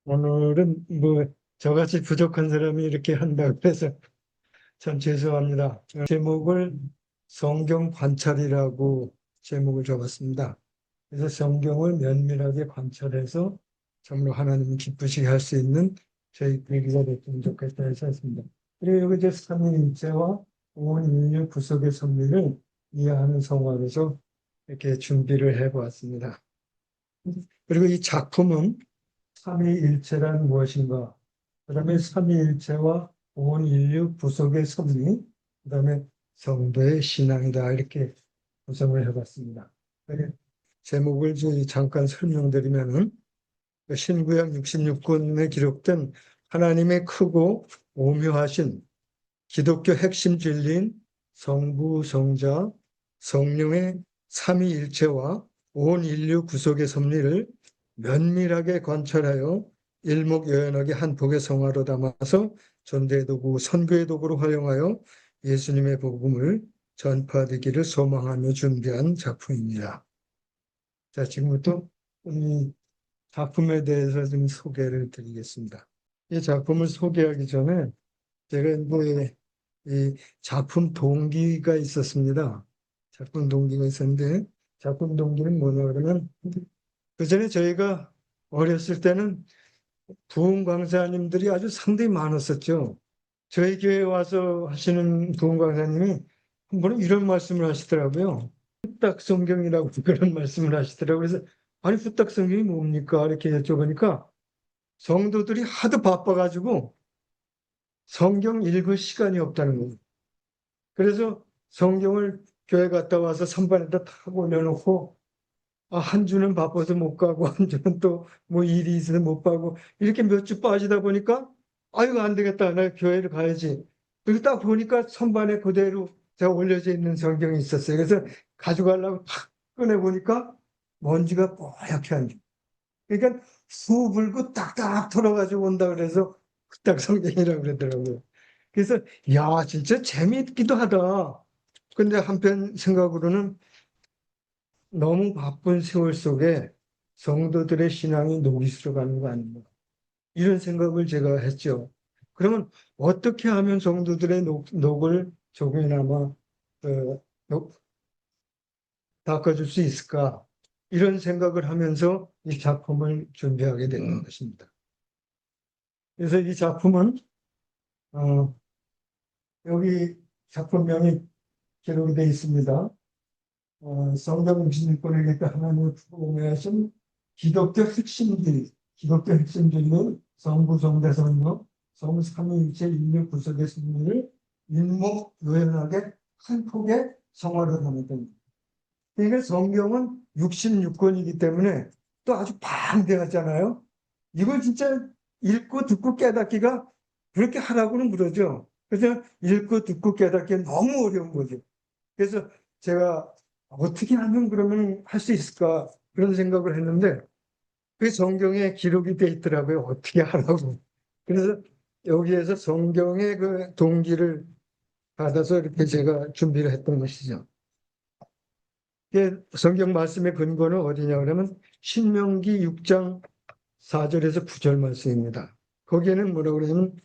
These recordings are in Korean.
오늘은 저같이 부족한 사람이 이렇게 한다고 해서 참 죄송합니다. 제목을 성경 관찰이라고 제목을 적었습니다. 그래서 성경을 면밀하게 관찰해서 정말 하나님이 기쁘시게 할 수 있는 저희 계기가 됐으면 좋겠다 해서 했습니다. 그리고 여기 이제 삼위일체와 온 인류 구속의 섭리를 이해하는 성화에서 이렇게 준비를 해보았습니다. 그리고 이 작품은 삼위일체란 무엇인가? 그다음에 삼위일체와 온 인류 구속의 섭리, 그다음에 성도의 신앙이다 이렇게 구성을 해봤습니다. 제목을 잠깐 설명드리면은 신구약 66권에 기록된 하나님의 크고 오묘하신 기독교 핵심 진리인 성부, 성자, 성령의 삼위일체와 온 인류 구속의 섭리를 면밀하게 관찰하여 일목요연하게 한 복의 성화로 담아서 전도의 도구, 선교의 도구로 활용하여 예수님의 복음을 전파되기를 소망하며 준비한 작품입니다. 자, 지금부터 이 작품에 대해서 좀 소개를 드리겠습니다. 이 작품을 소개하기 전에 제가 이 작품 동기가 있었습니다. 작품 동기가 있었는데 작품 동기는 뭐냐 그러면 그전에 저희가 어렸을 때는 부흥 강사님들이 아주 상당히 많았었죠. 저희 교회에 와서 하시는 부흥 강사님이 한 번은 이런 말씀을 하시더라고요. 후딱 성경이라고 그런 말씀을 하시더라고요. 그래서 아니 후딱 성경이 뭡니까? 이렇게 여쭤보니까 성도들이 하도 바빠가지고 성경 읽을 시간이 없다는 거예요. 그래서 성경을 교회 갔다 와서 선반에다 탁 올려놓고 한 주는 바빠서 못 가고 한 주는 또 뭐 일이 있어서 못 가고 이렇게 몇 주 빠지다 보니까 아이고 안 되겠다 나 교회를 가야지. 그리고 딱 보니까 선반에 그대로 제가 올려져 있는 성경이 있었어요. 그래서 가져가려고 탁 꺼내 보니까 먼지가 뽀얗게 안 돼. 그러니까 수 불고 딱딱 털어가지고 온다 그래서 딱 성경이라고 그러더라고요. 그래서 야 진짜 재미있기도 하다. 근데 한편 생각으로는 너무 바쁜 세월 속에 성도들의 신앙이 녹이 슬어가는 거 아닌가. 이런 생각을 제가 했죠. 그러면 어떻게 하면 성도들의 녹을 조금이나마 닦아줄 수 있을까? 이런 생각을 하면서 이 작품을 준비하게 되는 것입니다. 그래서 이 작품은 어, 여기 작품명이 기록이 되어 있습니다. 성경 66권에게 하나님을 부흥하신 기독교 핵심들은 성부, 성자, 성령, 성삼위일체 인류 구속의 승리를 일목요연하게 한 폭의 성화로 담았다. 그러니까 성경은 66권이기 때문에 또 아주 방대하잖아요. 이걸 진짜 읽고 듣고 깨닫기가 그렇게 하라고는 그러죠. 그래서 읽고 듣고 깨닫기 너무 어려운 거죠. 그래서 제가 어떻게 하면 그러면 할 수 있을까 그런 생각을 했는데 그 성경에 기록이 돼 있더라고요. 어떻게 하라고. 그래서 여기에서 성경의 그 동기를 받아서 이렇게 제가 준비를 했던 것이죠. 성경 말씀의 근거는 어디냐 그러면 신명기 6장 4절에서 9절 말씀입니다. 거기에는 뭐라고 그러냐면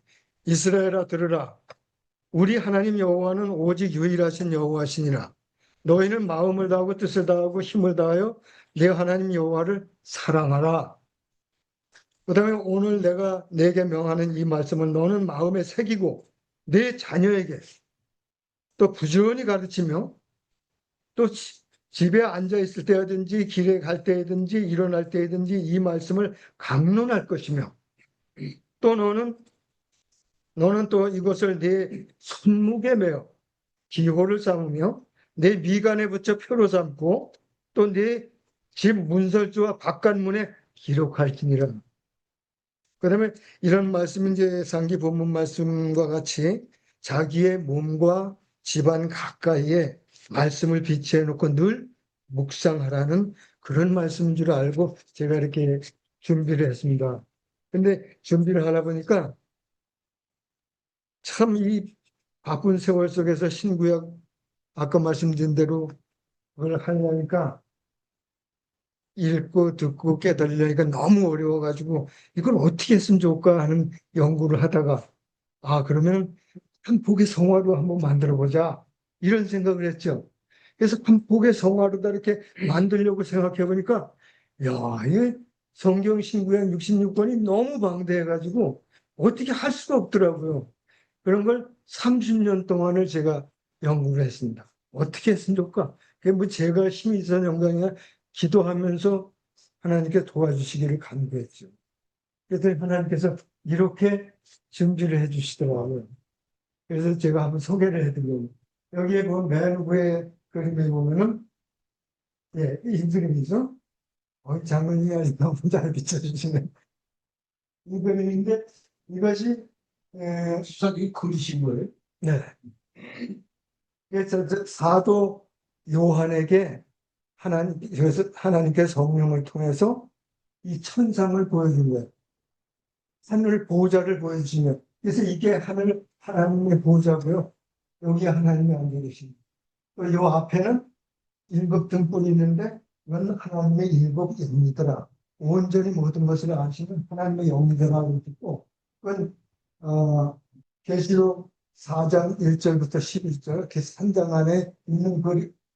이스라엘아 들으라 우리 하나님 여호와는 오직 유일하신 여호와시니라 너희는 마음을 다하고 뜻을 다하고 힘을 다하여 내 하나님 여호와를 사랑하라. 그 다음에 오늘 내가 내게 명하는 이 말씀을 너는 마음에 새기고 내 자녀에게 또 부지런히 가르치며 또 집에 앉아 있을 때든지 길에 갈 때든지 일어날 때든지 이 말씀을 강론할 것이며 또 너는 또 이것을 내 손목에 매어 기호를 삼으며 내 미간에 붙여 표로 삼고 또 내 집 문설주와 바깥문에 기록할지니라. 그다음에 이런 말씀은 이제 상기 본문 말씀과 같이 자기의 몸과 집안 가까이에 말씀을 비치해 놓고 늘 묵상하라는 그런 말씀인 줄 알고 제가 이렇게 준비를 했습니다. 근데 준비를 하다 보니까 참 이 바쁜 세월 속에서 신구약 아까 말씀드린 대로 그걸 하려니까 읽고 듣고 깨달으려니까 너무 어려워가지고 이걸 어떻게 했으면 좋을까 하는 연구를 하다가 그러면 한 복의 성화로 한번 만들어 보자 이런 생각을 했죠. 그래서 한 복의 성화로다 이렇게 만들려고 생각해 보니까 이 성경 신구약 66권이 너무 방대해가지고 어떻게 할 수가 없더라고요. 그런 걸 30년 동안을 제가 연구를 했습니다. 어떻게 했으면 좋을까? 그게 뭐 제가 힘이 있어서 영광이나 기도하면서 하나님께 도와주시기를 간구했죠. 그래서 하나님께서 이렇게 준비를 해 주시더라고요. 그래서 제가 한번 소개를 해드리려고. 여기에 보면 맨 위에 그림에 보면은, 이 그림이죠. 장면이 아주 너무 잘 비춰주시네. 이 그림인데, 이것이, 수사님이 그리신 거예요? 네. 그래서 사도 요한에게 하나님께서 성령을 통해서 이 천상을 보여준 거예요. 하늘 보좌를 보여주시면. 그래서 이게 하나님의 보좌고요. 여기 하나님이 앉아 계십니다. 또 요 앞에는 일곱 등불이 있는데 이건 하나님의 일곱 영이더라. 온전히 모든 것을 아시는 하나님의 영이더라고 듣고 그건 계시록 4장 1절부터 11절 이렇게 3장 안에 있는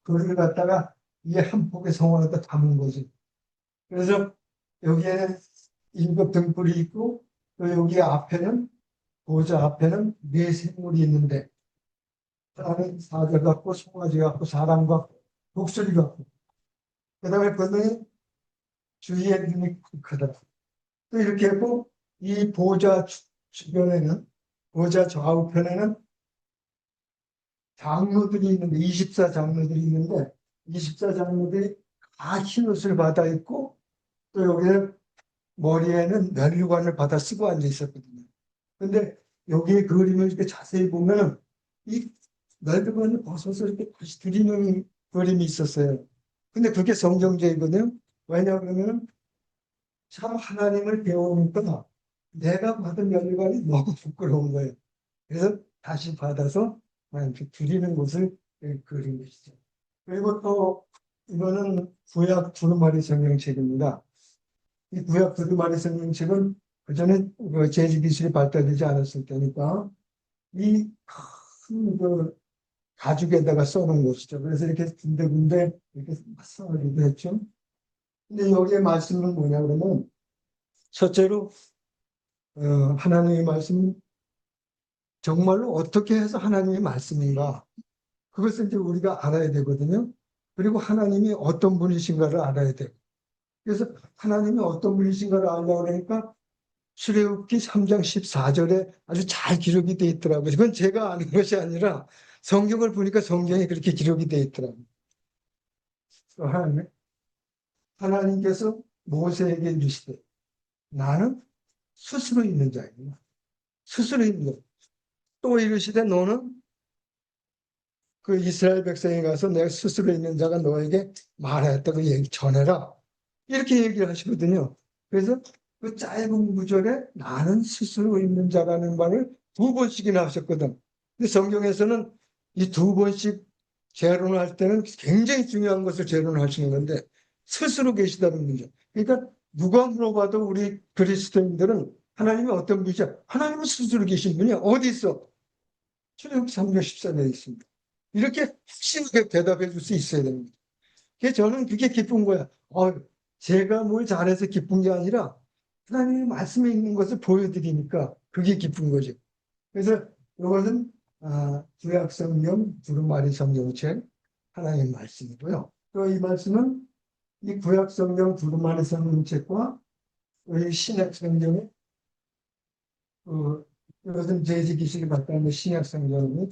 글을 갖다가 이 한 폭의 성화에다 담은 거지. 그래서 여기에는 일곱 등불이 있고 또 여기 앞에는 보좌 앞에는 네 생물이 있는데 하나는 사자 같고 송아지 같고 사람 같고 독수리 같고 그 다음에 그들이 주위에 눈이 크더라. 또 이렇게 했고 이 보좌 주변에는 보좌 좌우편에는 장로들이 있는데 24장로들이 있는데 24장로들이 다 흰옷을 받아 입고 또 여기에 머리에는 면류관을 받아 쓰고 앉아 있었거든요. 근데 여기에 그림을 이렇게 자세히 보면 이 면류관을 벗어서 이렇게 다시 드리는 그림이 있었어요. 근데 그게 성경제이거든요. 왜냐하면 참 하나님을 배우니까 내가 받은 면류관이 너무 부끄러운 거예요. 그래서 다시 받아서 하나님께 드리는 것을 그린 것이죠. 그리고 또 이거는 구약 두루마리 성경책입니다. 이 구약 두루마리 성경책은 그전에 제주기술이 발달되지 않았을 때니까 이 큰 가죽에다가 써놓은 것이죠. 그래서 이렇게 군데군데 이렇게 써놓기도 했죠. 근데 여기에 말씀은 뭐냐 그러면 첫째로 하나님의 말씀 정말로 어떻게 해서 하나님의 말씀인가 그것을 이제 우리가 알아야 되거든요. 그리고 하나님이 어떤 분이신가를 알아야 돼요. 그래서 하나님이 어떤 분이신가를 알려고 그러니까 출애굽기 3장 14절에 아주 잘 기록이 돼 있더라고요. 이건 제가 아는 것이 아니라 성경을 보니까 성경에 그렇게 기록이 돼 있더라고요. 하나님께서 모세에게 이르시되 나는 스스로 있는 자이구나. 스스로 있는 자. 또 이르시되 너는 그 이스라엘 백성에 가서 내가 스스로 있는 자가 너에게 말하였다고 얘기 전해라. 이렇게 얘기를 하시거든요. 그래서 그 짧은 구절에 나는 스스로 있는 자라는 말을 두 번씩이나 하셨거든. 근데 성경에서는 이 두 번씩 재론할 때는 굉장히 중요한 것을 재론하시는 건데 스스로 계시다는 거죠. 그러니까 누가 물어봐도 우리 그리스도인들은 하나님이 어떤 분이죠? 하나님은 스스로 계신 분이야. 어디 있어? 출애굽기 3장 14절에 있습니다. 이렇게 확실하게 대답해 줄 수 있어야 됩니다. 그래서 저는 그게 기쁜 거야. 제가 뭘 잘해서 기쁜 게 아니라 하나님의 말씀에 있는 것을 보여드리니까 그게 기쁜 거죠. 그래서 이것은 구약성경 두루마리 성경책 하나님의 말씀이고요. 또 이 말씀은 이 구약성경 두루마리 성경책과 이 신약성경의 이것은 제지기식이 발달하는 신약성경의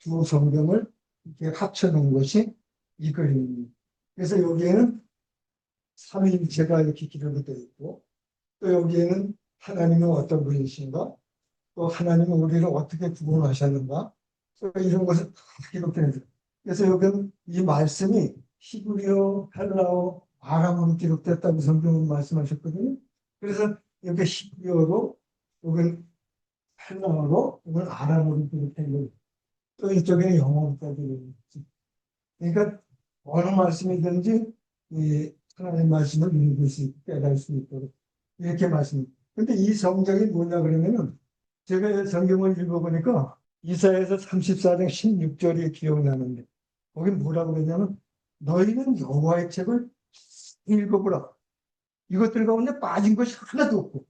두 성경을 이렇게 합쳐놓은 것이 이 그림입니다. 그래서 여기에는 삼위일체가 이렇게 기록이 되어 있고 또 여기에는 하나님은 어떤 분이신가 또 하나님은 우리를 어떻게 구원하셨는가 또 이런 것을 다 기록되어 있어요. 그래서 여기는 이 말씀이 히브리어, 헬라어, 아람어로 기록됐다고 성경은 말씀하셨거든요. 그래서 여기 히브리어로 여기 헬라어로 이걸 아람어로 기록된 거예요. 또 이쪽에는 영어로 기록된 거예요. 그러니까 어느 말씀이든지 이 하나님의 말씀을 읽을 수 있고 깨달을 수 있도록 이렇게 말씀합니다. 근데 이 성경이 뭐냐 그러면은 제가 성경을 읽어보니까 이사야서 34장 16절이 기억나는데 거기 뭐라고 그러냐면 너희는 여호와의 책을 읽어보라. 이것들 가운데 빠진 것이 하나도 없고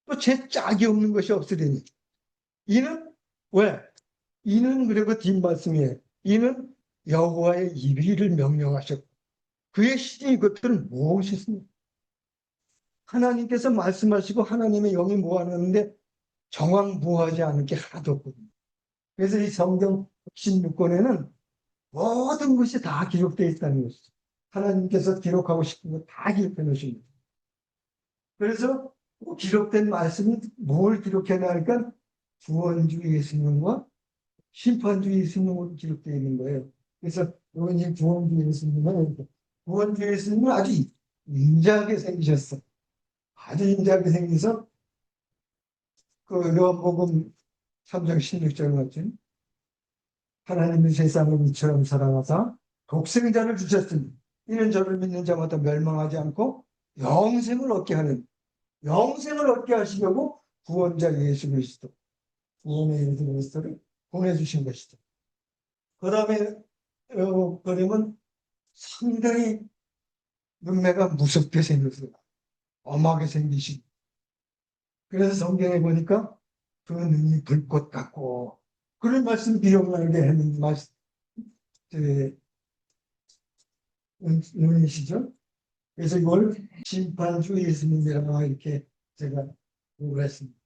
또 제 짝이 없는 것이 없으리니 이는 왜? 이는 그리고 뒷말씀이에요. 이는 여호와의 이를 명령하셨고 그의 시이 이것들은 무엇이습니까? 하나님께서 말씀하시고 하나님의 영이 모아놨는데 정황무하지 않은 게 하나도 없거든요. 그래서 이 성경 16권에는 모든 것이 다 기록되어 있다는 것이죠. 하나님께서 기록하고 싶은 거 다 기록해 놓으신 거죠. 그래서 그 기록된 말씀이 뭘 기록해놨으니까 구원주 예수님과 심판주 예수님으로 기록되어 있는 거예요. 그래서 이번 구원주 예수님은 구원주 예수님은 아주 인자하게 생기셨어. 아주 인자하게 생겨서 그 요한복음 3장 16절 같은 하나님의 세상을 이처럼 사랑하사 독생자를 주셨으니 이는 저를 믿는 자마다 멸망하지 않고 영생을 얻게 하는 영생을 얻게 하시려고 구원자 예수 그리스도 구원의 예수 그리스도를 보내주신 것이죠. 그 다음에 그러면 상당히 눈매가 무섭게 생겼어요. 엄하게 생기신. 그래서 성경에 보니까 그 눈이 불꽃 같고 그런 말씀 기억나게 하는 말씀 눈이시죠. 그래서 이걸 심판주 예수님이라고 이렇게 제가 보고 했습니다.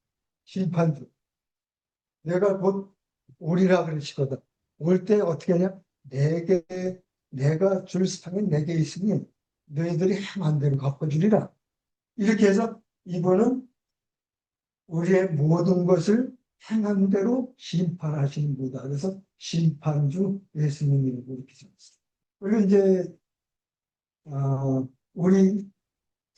심판주. 내가 곧 오리라 그러시거든. 올 때 어떻게 하냐? 내가 줄 상이 내게 있으니 너희들이 행한 대로 갚아주리라. 이렇게 해서 이번은 우리의 모든 것을 행한 대로 심판하시는 분이다. 그래서 심판주 예수님이라고 이렇게 적었어요. 그리고 이제 우리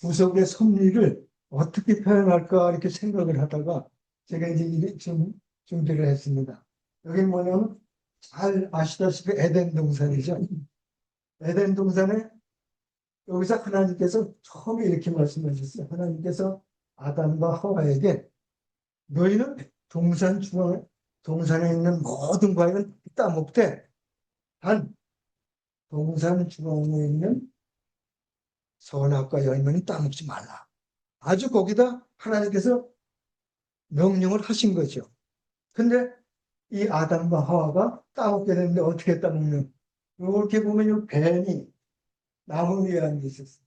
구속의 섭리를 어떻게 표현할까 이렇게 생각을 하다가 제가 이제 좀 준비를 했습니다. 여기 뭐냐면 잘 아시다시피 에덴 동산이죠. 에덴 동산에 여기서 하나님께서 처음에 이렇게 말씀하셨어요. 하나님께서 아담과 하와에게 너희는 동산에 있는 모든 과일은 따먹되 단 동산 중앙에 있는 선악과 열매는 따먹지 말라. 아주 거기다 하나님께서 명령을 하신 거죠. 근데 이 아담과 하와가 따먹게 되는데 어떻게 따먹는? 이렇게 보면 이 뱀이 나무 위에 앉아 있었어요.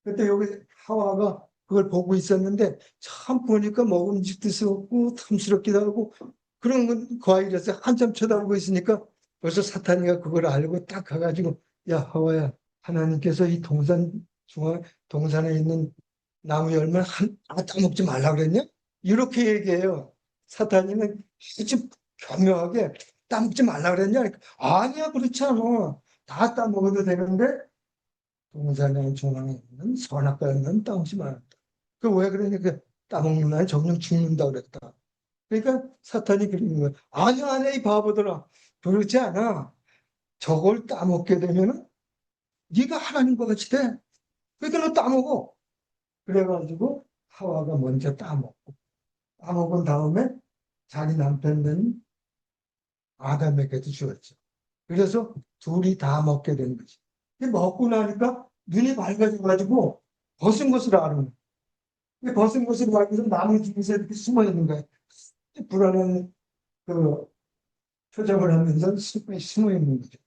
그때 여기 하와가 그걸 보고 있었는데 참 보니까 먹음직스럽고 탐스럽기도 하고 그런 건 과일이었어요. 한참 쳐다보고 있으니까 벌써 사탄이가 그걸 알고 딱 가가지고 야 하와야 하나님께서 이 동산에 있는 나무 열매 따먹지 말라 그랬냐? 이렇게 얘기해요. 사탄이는 아주 교묘하게 따먹지 말라 그랬냐? 그러니까 아니야 그렇지 않아. 다 따먹어도 되는데 동산의 중앙에 있는 선악과 열매는 따먹지 말았다. 그 왜 그러니까 따먹는 날 정령 죽는다 그랬다. 그러니까 사탄이 그러는 거야. 아니야 아니야 이 바보들아. 그렇지 않아. 저걸 따먹게 되면은 네가 하나님과 같이 돼. 그러니까 너 따먹어. 그래가지고 하와가 먼저 따먹고 따먹은 다음에 자기 남편은 아담에게도 주었죠. 그래서 둘이 다 먹게 된 거지. 먹고 나니까 눈이 밝아져가지고 벗은 것을 아는 거야. 벗은 것을 알고서 나무 뒤에서 이렇게 숨어 있는 거야. 불안한 그 표정을 하면서 숨어 있는 거죠.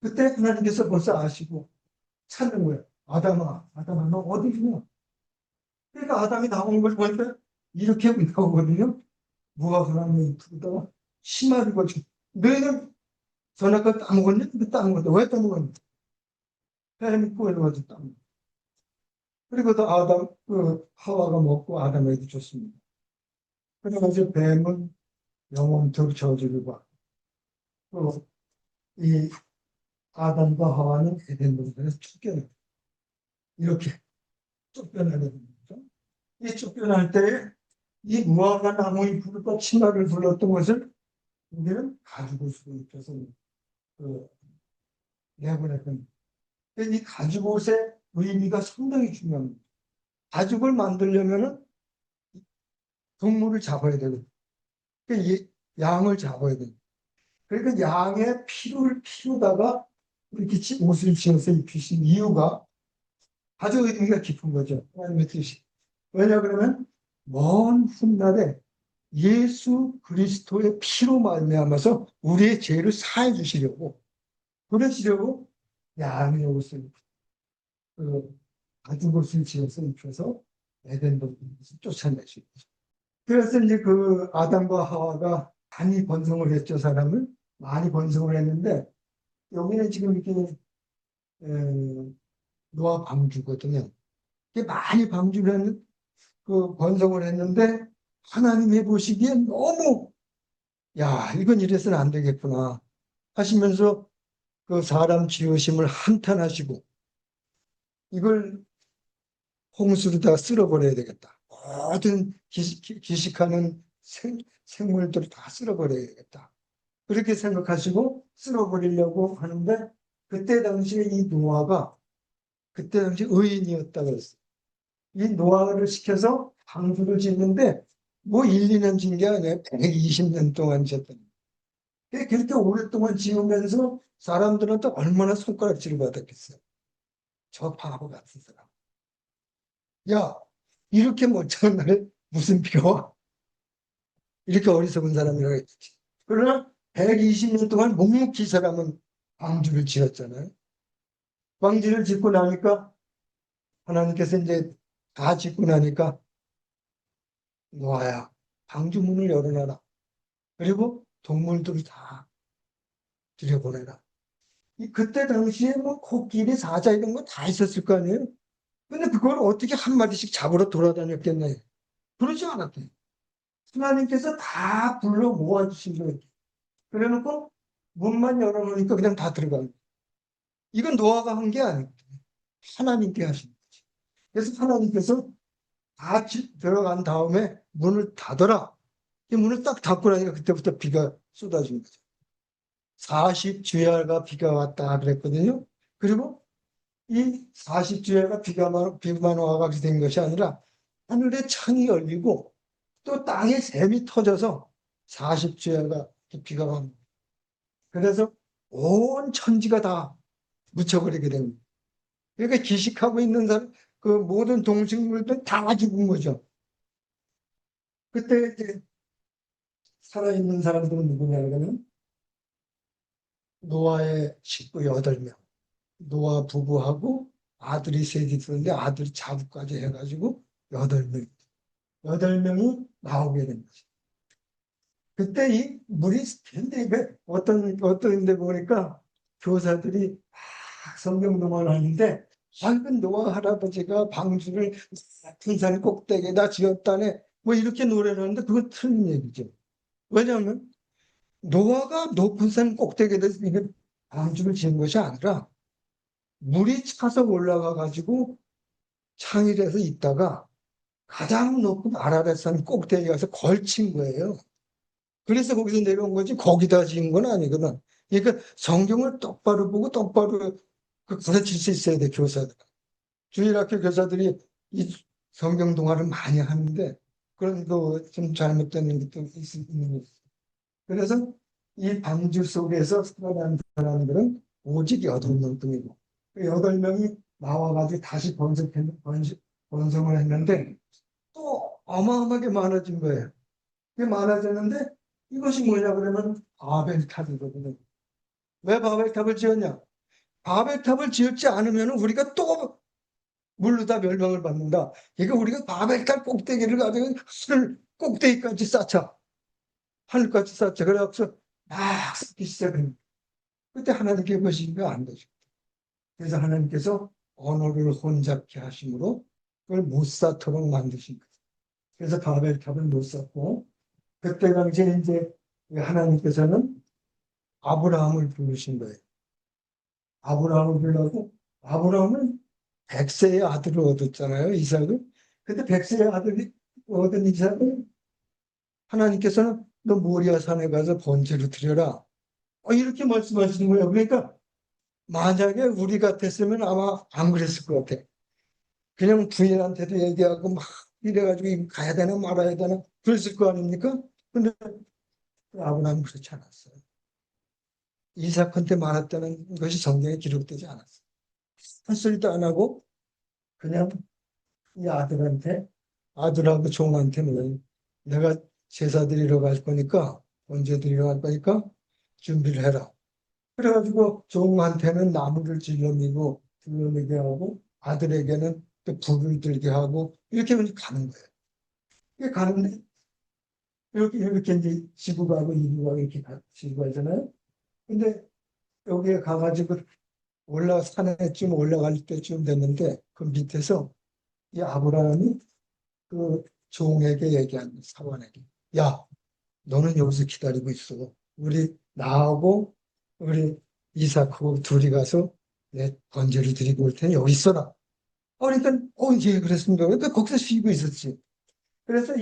그때 하나님께서 벌써 아시고 찾는 거예요. 아담아, 너 어디 있냐? 그러니까 아담이 나오는 걸 보니까 이렇게 나오거든요. 무화 사람이 부르다가 심하게 거죠. 너희는 선악과 따먹었냐? 근데 따먹었다. 왜 따먹었냐? 뱀이 꼬여가지고 따먹었다. 그리고 또 하와가 먹고 아담에게 줬습니다. 그래가지고 뱀은 영원토록 저주를 받고 또이 아담과 하와는 에덴 동산에서 쫓겨나 이렇게 쫓겨나게 됩니다. 이 쫓겨날 때에 이 무화과 나무의 불과 치마를 불렀던 것을 우리는 가죽옷으로 입혀서 내보냈던 이 가죽옷에 의미가 상당히 중요합니다. 가죽을 만들려면은 동물을 잡아야 되고, 양을 잡아야 되고, 그러니까 양의 피로다가 이렇게 옷을 지어서 입히신 이유가 아주 의미가 깊은 거죠. 하나님의 뜻이. 왜냐 그러면 먼 훗날에 예수 그리스도의 피로 말미암아서 우리의 죄를 사해 주시려고, 그러시려고 양의 옷을, 가죽 옷을 지어서 입혀서 에덴 동산에서 쫓아내시고, 그래서 이제 그 아담과 하와가 많이 번성을 했죠. 사람을 많이 번성을 했는데, 여기는 지금 이렇게 노아 방주거든요. 이게 많이 방주를 했는, 그 번성을 했는데 하나님이 보시기엔 너무, 야, 이건 이래서는 안 되겠구나 하시면서 그 사람 지으심을 한탄하시고, 이걸 홍수로 다 쓸어버려야 되겠다. 모든 기식하는 생물들을 다 쓸어버려야 되겠다. 그렇게 생각하시고 쓸어버리려고 하는데, 그때 당시에 이 노아가 그때 당시 의인이었다 그랬어요. 이 노아를 시켜서 방주를 짓는데 뭐 1, 2년 짓는 게 아니라 120년 동안 짓던. 그렇게 오랫동안 지으면서 사람들한테 얼마나 손가락질을 받았겠어요. 저 바보 같은 사람. 야, 이렇게 멀쩡한 날에 무슨 비가 와? 이렇게 어리석은 사람이라고 했지. 그러나 120년 동안 묵묵히 사람은 방주를 지었잖아요. 방주를 짓고 나니까 하나님께서 이제 다 짓고 나니까, 노아야, 방주 문을 열어놔라. 그리고 동물들을 다 들여보내라. 그때 당시에 뭐 코끼리, 사자 이런 거 다 있었을 거 아니에요. 근데 그걸 어떻게 한 마디씩 잡으러 돌아다녔겠나요? 그러지 않았대요. 하나님께서 다 불러 모아주신 거예요. 그래놓고 문만 열어놓으니까 그냥 다 들어가요. 이건 노아가 한 게 아니고 하나님께 하신 거지. 그래서 하나님께서 다 들어간 다음에 문을 닫아라. 이 문을 딱 닫고 나니까 그때부터 비가 쏟아진 거죠. 40주야가 비가 왔다 그랬거든요. 그리고 이 40주야가 비만 와가 된 것이 아니라 하늘의 창이 열리고 또 땅에 샘이 터져서 40주야가 비가 옵니다. 그래서 온 천지가 다 묻혀버리게 됩니다. 그러니까 기식하고 있는 사람, 그 모든 동식물들 다 죽은 거죠. 그때 이제 살아있는 사람들은 누구냐 그러면 노아의 식구 8명, 노아 부부하고 아들이 셋이 있었는데 아들이 자부까지 해가지고 8명, 8명이 나오게 된 거죠. 그때 이 물이 굉장히 어떤 데 보니까 교사들이 막 성경동안 하는데, 작은 노아 할아버지가 방주를 높은 산 꼭대기에다 지었다네 뭐 이렇게 노래를 하는데 그건 틀린 얘기죠. 왜냐하면 노아가 높은 산 꼭대기에다 이게 방주를 지은 것이 아니라 물이 차서 올라가 가지고 창이 돼서 있다가 가장 높은 아라뱃산 꼭대기에 가서 걸친 거예요. 그래서 거기서 내려온 거지 거기다 지은 건 아니거든. 그러니까 성경을 똑바로 보고 똑바로 가르칠 수 있어야 돼, 교사들. 주일학교 교사들이 이 성경 동화를 많이 하는데 그런 거 좀 잘못된 것도 있는 거죠. 그래서 이 방주 속에서 살아난 사람들은 오직 8명뿐이고 그 8명이 나와가지고 다시 번성을 했는데 또 어마어마하게 많아진 거예요. 그게 많아졌는데 이것이 뭐냐 그러면 바벨탑이거든요. 왜 바벨탑을 지었냐? 바벨탑을 지었지 않으면 우리가 또 물로 다 멸망을 받는다. 그러니까 우리가 바벨탑 꼭대기를 가지고 하늘 꼭대기까지 쌓자. 하늘까지 쌓자. 그래서 막 쌓기 시작합니다. 그때 하나님께 보시니까 안 되죠. 그래서 하나님께서 언어를 혼잡케 하심으로 그걸 못 쌓도록 만드신 거예요. 그래서 바벨탑을 못 쌓고 그때 당시에 이제 하나님께서는 아브라함을 부르신 거예요. 아브라함을 불러고 아브라함은 100세의 아들을 얻었잖아요. 이삭을. 근데 100세의 아들이 얻은 이삭을 하나님께서는 너 모리아 산에 가서 번제로 드려라. 이렇게 말씀하시는 거예요. 그러니까 만약에 우리 같았으면 아마 안 그랬을 것 같아. 그냥 부인한테도 얘기하고 막 이래가지고 이거 가야 되나 말아야 되나 그랬을 거 아닙니까? 근데 아브라함은 그렇지 않았어요. 이삭한테 말했다는 것이 성경에 기록되지 않았어요. 한 소리도 안 하고 그냥 이 아들한테 아들하고 종한테는 내가 제사 드리러 갈 거니까 언제 드리러 갈 거니까 준비를 해라. 그래가지고 종한테는 나무를 질러미고 질러미게 하고 아들에게는 또 불을 들게 하고 이렇게 가는 거예요. 이게 가는데 이렇게 이제 지구 가고 이구 가고 이렇게 지구 가잖아요. 근데 여기에 가가지고 산에쯤 올라갈 때쯤 됐는데 그 밑에서 이 아브라함이 그 종에게 얘기한 사원에게 야 너는 여기서 기다리고 있어. 우리 나하고 우리 이삭하고 둘이 가서 내 번제를 드리고 올 테니 여기 있어라. 그러니까 예 그랬습니다. 그러니까 거기서 쉬고 있었지. 그래서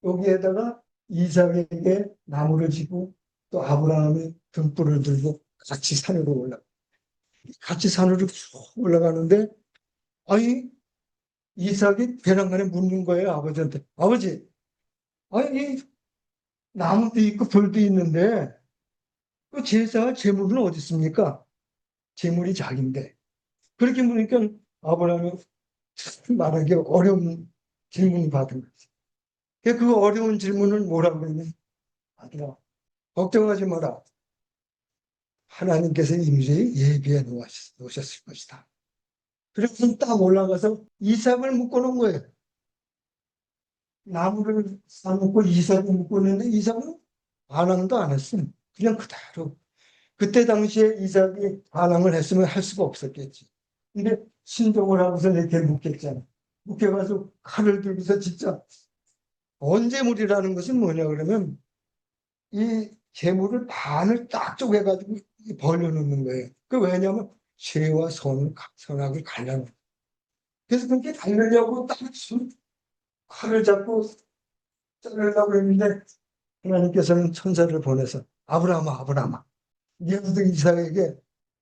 여기에다가 이삭에게 나무를 지고 또 아브라함이 등불을 들고 같이 산으로 같이 산으로 쭉 올라가는데 아니 이삭이 배낭간에 묻는 거예요 아버지한테. 아버지 아니 이 나무도 있고 불도 있는데 그 제사 제물은 어디 있습니까? 제물이 자기인데. 그렇게 보니까 아브라함이 말하기 어려운 질문을 받은 거지. 그 어려운 질문을 뭐라고 했냐? 아들아, 걱정하지 마라. 하나님께서 이미 예비해 놓으셨을 것이다. 그래서 딱 올라가서 이삭을 묶어놓은 거예요. 나무를 싸놓고 이삭을 묶어놓는데 이삭은 반항도 안 했어. 그냥 그대로. 그때 당시에 이삭이 반항을 했으면 할 수가 없었겠지. 근데 신종을 하고서 이렇게 묶였잖아. 묶여가지고 칼을 들고서 진짜 번제물이라는 것은 뭐냐 그러면 이 재물을 반을 딱 쪼개가지고 벌려놓는 거예요. 그 왜냐하면 죄와 선악을 갈라놓는 거예요. 그래서 그렇게 갈려고 딱 칼을 잡고 자르려고 했는데 하나님께서는 천사를 보내서 아브라함아 아브라함아 네 아들 이삭에게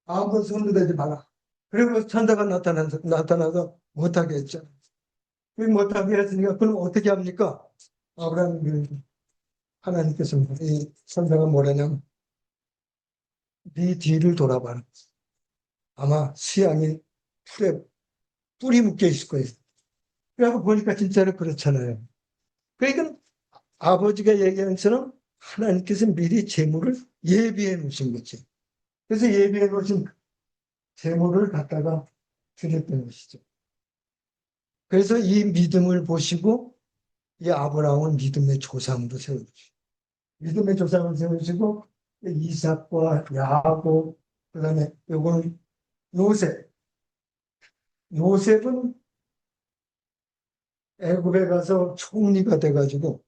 아무 손도 대지 마라. 그리고 천사가 나타나서 못하게 했죠. 못하게 했으니까 그럼 어떻게 합니까? 아브라함이 하나님께서 이 천사가 뭐라냐면 네 뒤를 돌아봐라. 아마 수양이 풀에 뿔이 묶여 있을 거예요. 그래서 보니까 진짜로 그렇잖아요. 그러니까 아버지가 얘기한 것처럼 하나님께서 미리 재물을 예비해 놓으신 거지. 그래서 예비해 놓으신 재물을 갖다가 드렸던 것이죠. 그래서 이 믿음을 보시고 이 아브라함은 믿음의 조상으로 세우시고 믿음의 조상을 세우시고 이삭과 야곱 그다음에 요거는 요셉. 요셉은 애굽에 가서 총리가 돼가지고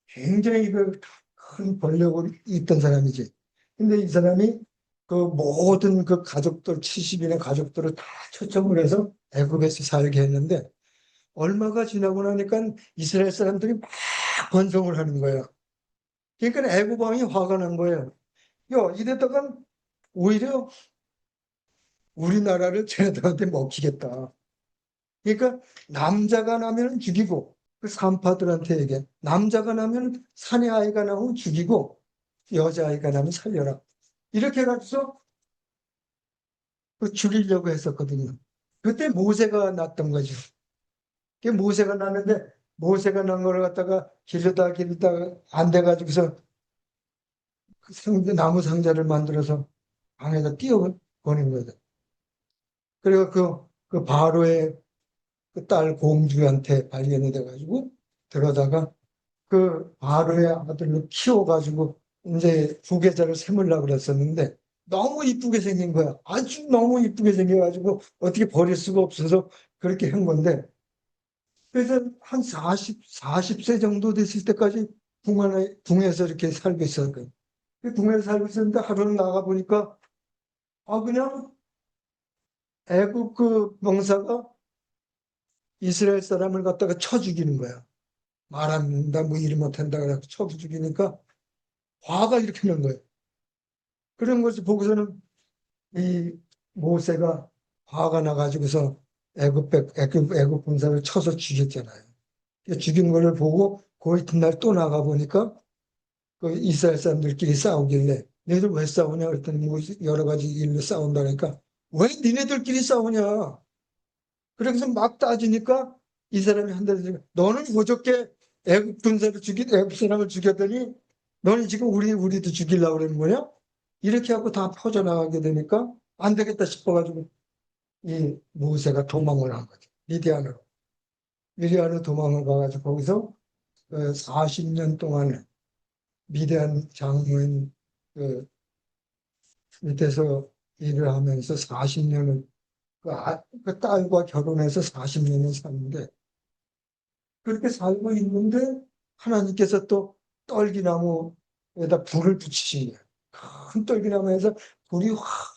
굉장히 큰 권력을 있던 사람이지. 근데 이 사람이 그 모든 그 가족들 70인의 가족들을 다 초청을 해서 애굽에서 살게 했는데 얼마가 지나고 나니까 이스라엘 사람들이 막 번성을 하는 거예요. 그러니까 애굽 왕이 화가 난 거예요. 야, 이랬다가 오히려 우리나라를 쟤네들한테 먹히겠다. 그러니까 남자가 나면 죽이고 그 산파들한테 얘기해. 남자가 나면 사내 아이가 나오면 죽이고 여자아이가 나면 살려라. 이렇게 해가지고 그 죽이려고 했었거든요. 그때 모세가 났던 거죠. 그 모세가 났는데 모세가 난 걸 갖다가 기르다 안 돼가지고서 그 나무 상자를 만들어서 방에다 띄워 보낸 거죠. 그리고 그 바로의 그 딸 공주한테 발견이 돼가지고 들어다가 그 바로의 아들로 키워가지고 이제 부계자를 세우려고 그랬었는데 너무 이쁘게 생긴 거야. 아주 너무 이쁘게 생겨가지고 어떻게 버릴 수가 없어서 그렇게 한 건데 그래서 한 40세 정도 됐을 때까지 궁에서 이렇게 살고 있었거든. 궁에서 살고 있었는데 하루는 나가보니까 그냥 애국 그 병사가 이스라엘 사람을 갖다가 쳐 죽이는 거야. 말 안 된다, 뭐 일 못한다, 그래서 쳐 죽이니까 화가 이렇게 난 거예요. 그런 것을 보고서는 이 모세가 화가 나가지고서 애굽 군사를 쳐서 죽였잖아요. 죽인 거를 보고 그 이튿날 또 나가 보니까 그 이스라엘 사람들끼리 싸우길래 너희들 왜 싸우냐 그랬더니 뭐 여러 가지 일로 싸운다니까 왜 니네들끼리 싸우냐 그래서 막 따지니까 이 사람이 한다니까 너는 그저께 애굽 사람을 죽였더니 너는 지금 우리도 죽이려고 그러는 거냐 이렇게 하고 다 퍼져나가게 되니까 안 되겠다 싶어가지고 이 모세가 도망을 한 거죠. 미디안으로 도망을 가가지고 거기서 40년 동안 미디안 장로인 그 밑에서 일을 하면서 40년을 그 딸과 결혼해서 40년을 사는데 그렇게 살고 있는데 하나님께서 또 떨기나무에다 불을 붙이신 거예요. 큰 떨기나무에서 불이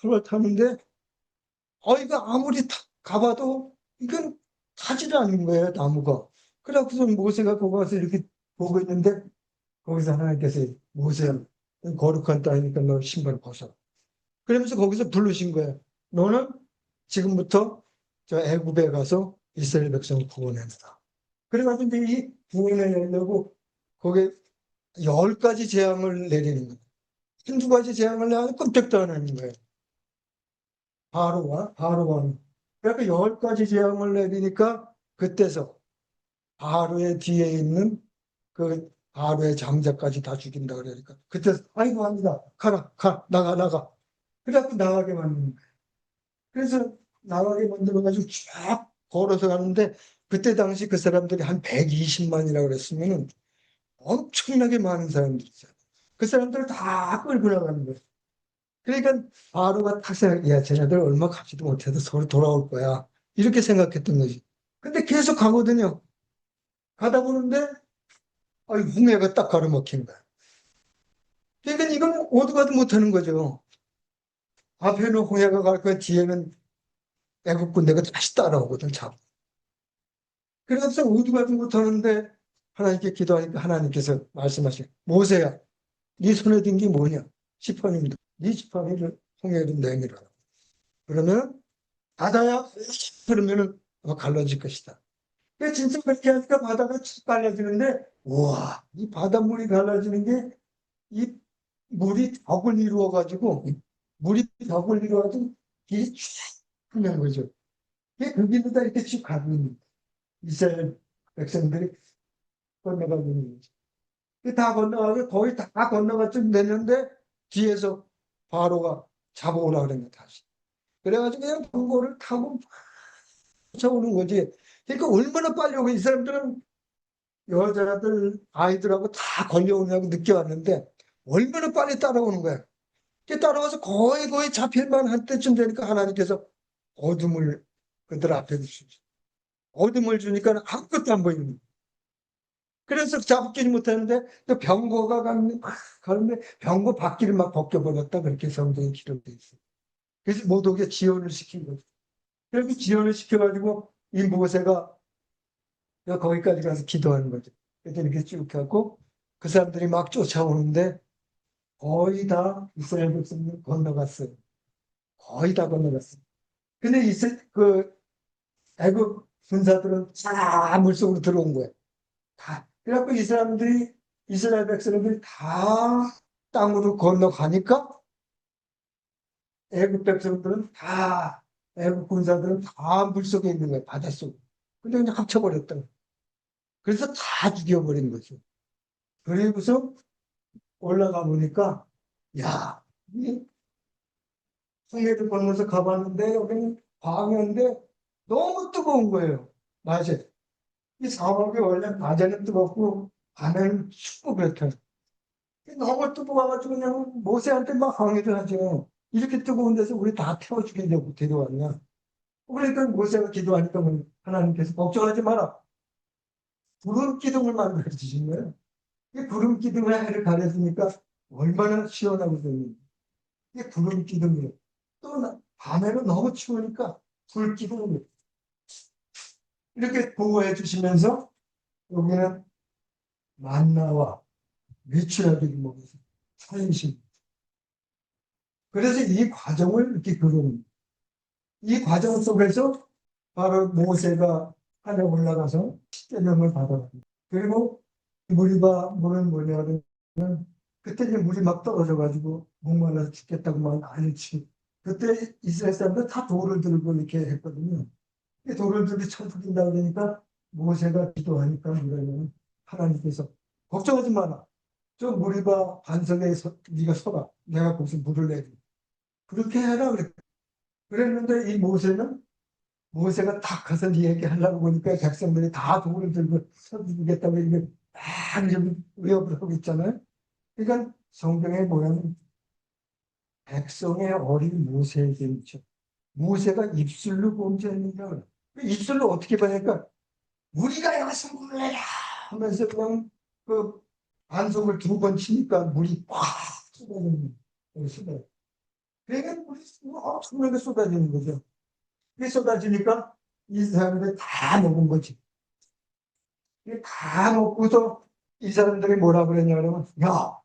활활 타는데 이거 아무리 가봐도 이건 타지를 않는 거예요, 나무가. 그래서 모세가 거기 가서 이렇게 보고 있는데 거기서 하나님께서 모세야, 거룩한 땅이니까 너 신발 벗어. 그러면서 거기서 부르신 거예요. 너는 지금부터 저 애굽에 가서 이스라엘 백성을 구원해라. 그래가지고 이제 이 구원해내려고 거기에 10가지 재앙을 내리는 거예요. 한두 가지 재앙을 내면 끔찍도 안 하는 거예요. 바로가. 그러니까 10가지 재앙을 내리니까 그때서 바로의 뒤에 있는 그 바로의 장자까지 다 죽인다 그러니까 그때 아이고 합니다. 나가. 그래갖고 나가게 만드는 거예요. 그래서 나가게 만들어가지고 쫙 걸어서 가는데 그때 당시 그 사람들이 한 120만이라고 그랬으면은 엄청나게 많은 사람들이죠. 그 사람들을 다 끌고 나가는 거예요. 그러니까 바로가 딱 생각, 야, 쟤네들 얼마 가지도 못해도 서로 돌아올 거야. 이렇게 생각했던 거지. 근데 계속 가거든요. 가다 보는데, 홍해가 딱 가로막힌 거야. 그러니까 이건 어디 가도 못하는 거죠. 앞에는 홍해가 갈 거야, 뒤에는 애국 군대가 다시 따라오거든, 자꾸. 그래서 어디 가도 못하는데, 하나님께 기도하니까 하나님께서 말씀하시고, 모세야, 네 손에 든 게 뭐냐? 지팡이입니다. 네 지팡이를 홍해로 내밀어라. 그러면 바다야, 그러면은 아마 갈라질 것이다. 진짜 그렇게 하니까 바다가 쭉 갈라지는데, 우와, 이 바닷물이 갈라지는 게, 이 물이 벽을 이루어가지고, 이게 쭉 그냥 거죠. 이게 거기다 이렇게 쭉 가고 있는 거예요. 이스라엘 백성들이 건너가고 있는 거죠. 다 건너가고, 거의 다 건너가 쯤 됐는데, 뒤에서 바로가 잡아오라 그런 거 다시. 그래가지고 그냥 동거를 타고 쫓아오는 거지. 그러니까 얼마나 빨리 오고 이 사람들은 여자들, 아이들하고 다 걸려오냐고 늦게 왔는데 얼마나 빨리 따라오는 거야. 따라와서 거의 잡힐만 한 때쯤 되니까 하나님께서 어둠을 그들 앞에 주시죠. 어둠을 주니까 아무것도 안 보이는 거야. 그래서 잡기는 못하는데 또 병거가 가는데 병거 바퀴를 막 벗겨버렸다 그렇게 성경에 기록돼 있어요. 그래서 못 오게 지연을 시킨 거죠. 그렇게 지연을 시켜가지고 이 모세가 거기까지 가서 기도하는 거죠. 그래서 이렇게 쭉 하고 그 사람들이 막 쫓아오는데 거의 다 이스라엘 백성들 건너갔어요. 거의 다 건너갔어요. 근데 그 애굽 군사들은 다 물속으로 들어온 거예요. 다. 그래갖고 이스라엘 백성들이 다 땅으로 건너가니까 애굽 백성들은 다 애굽 군사들은 다 물속에 있는 거예요. 바닷속. 근데 그냥 합쳐버렸다. 그래서 다 죽여버린 거죠. 그리고서 올라가 보니까 야, 이 성해를 건너서 가봤는데 여기는 광야인데 너무 뜨거운 거예요. 낮에. 이 사막이 원래 낮에는 뜨겁고 밤에는 춥고 그렇다. 너무 뜨거워가지고 그냥 모세한테 막 항의를 하죠. 이렇게 뜨거운 데서 우리 다 태워 죽이려고 데려왔냐. 그러니까 모세가 기도하니까 하나님께서 걱정하지 마라. 구름 기둥을 만들어 주신 거예요. 이 구름 기둥을 해를 가려주니까 얼마나 시원하고 좋니. 이 구름 기둥이에요. 또 밤에는 너무 추우니까 불 기둥을 이렇게 보호해 주시면서 여기는 만나와 미추라기를 먹여서 살리신 그래서 이 과정을 이렇게 그려요. 이 과정 속에서 바로 모세가 하늘에 올라가서 십계명을 받아요. 그리고 물은 뭐냐면 그때 이제 물이 막 떨어져가지고 목말라서 죽겠다고 막 난리치고 그때 이스라엘 사람들 다 돌을 들고 이렇게 했거든요. 이 돌을 들고 쳐죽인다 그러니까 모세가 기도하니까 뭐냐면 하나님께서 걱정하지 마라. 저 무리바 반석에 네가 서라. 내가 거기서 물을 내리. 그렇게 해라 그랬는데 이 모세가 딱 가서 네 얘기 하려고 보니까 백성들이 다 돌을 들고 서주겠다고 이게 막 좀 위협을 하고 있잖아요. 그러니까 성경에 보면 백성의 어린 모세에게 있죠. 모세가 입술로 범죄했는가 그래. 그 입술로 어떻게 보니까 우리가 여기서 물을 내라 하면서 그냥 그 반송을 두 번 치니까 물이 팍 쏟아지는 거예요. 그러니까 물이 엄청나게 쏟아지는 거죠. 그게 쏟아지니까 이 사람들이 다 먹은 거지. 다 먹고서 이 사람들이 뭐라 그랬냐 그러면 야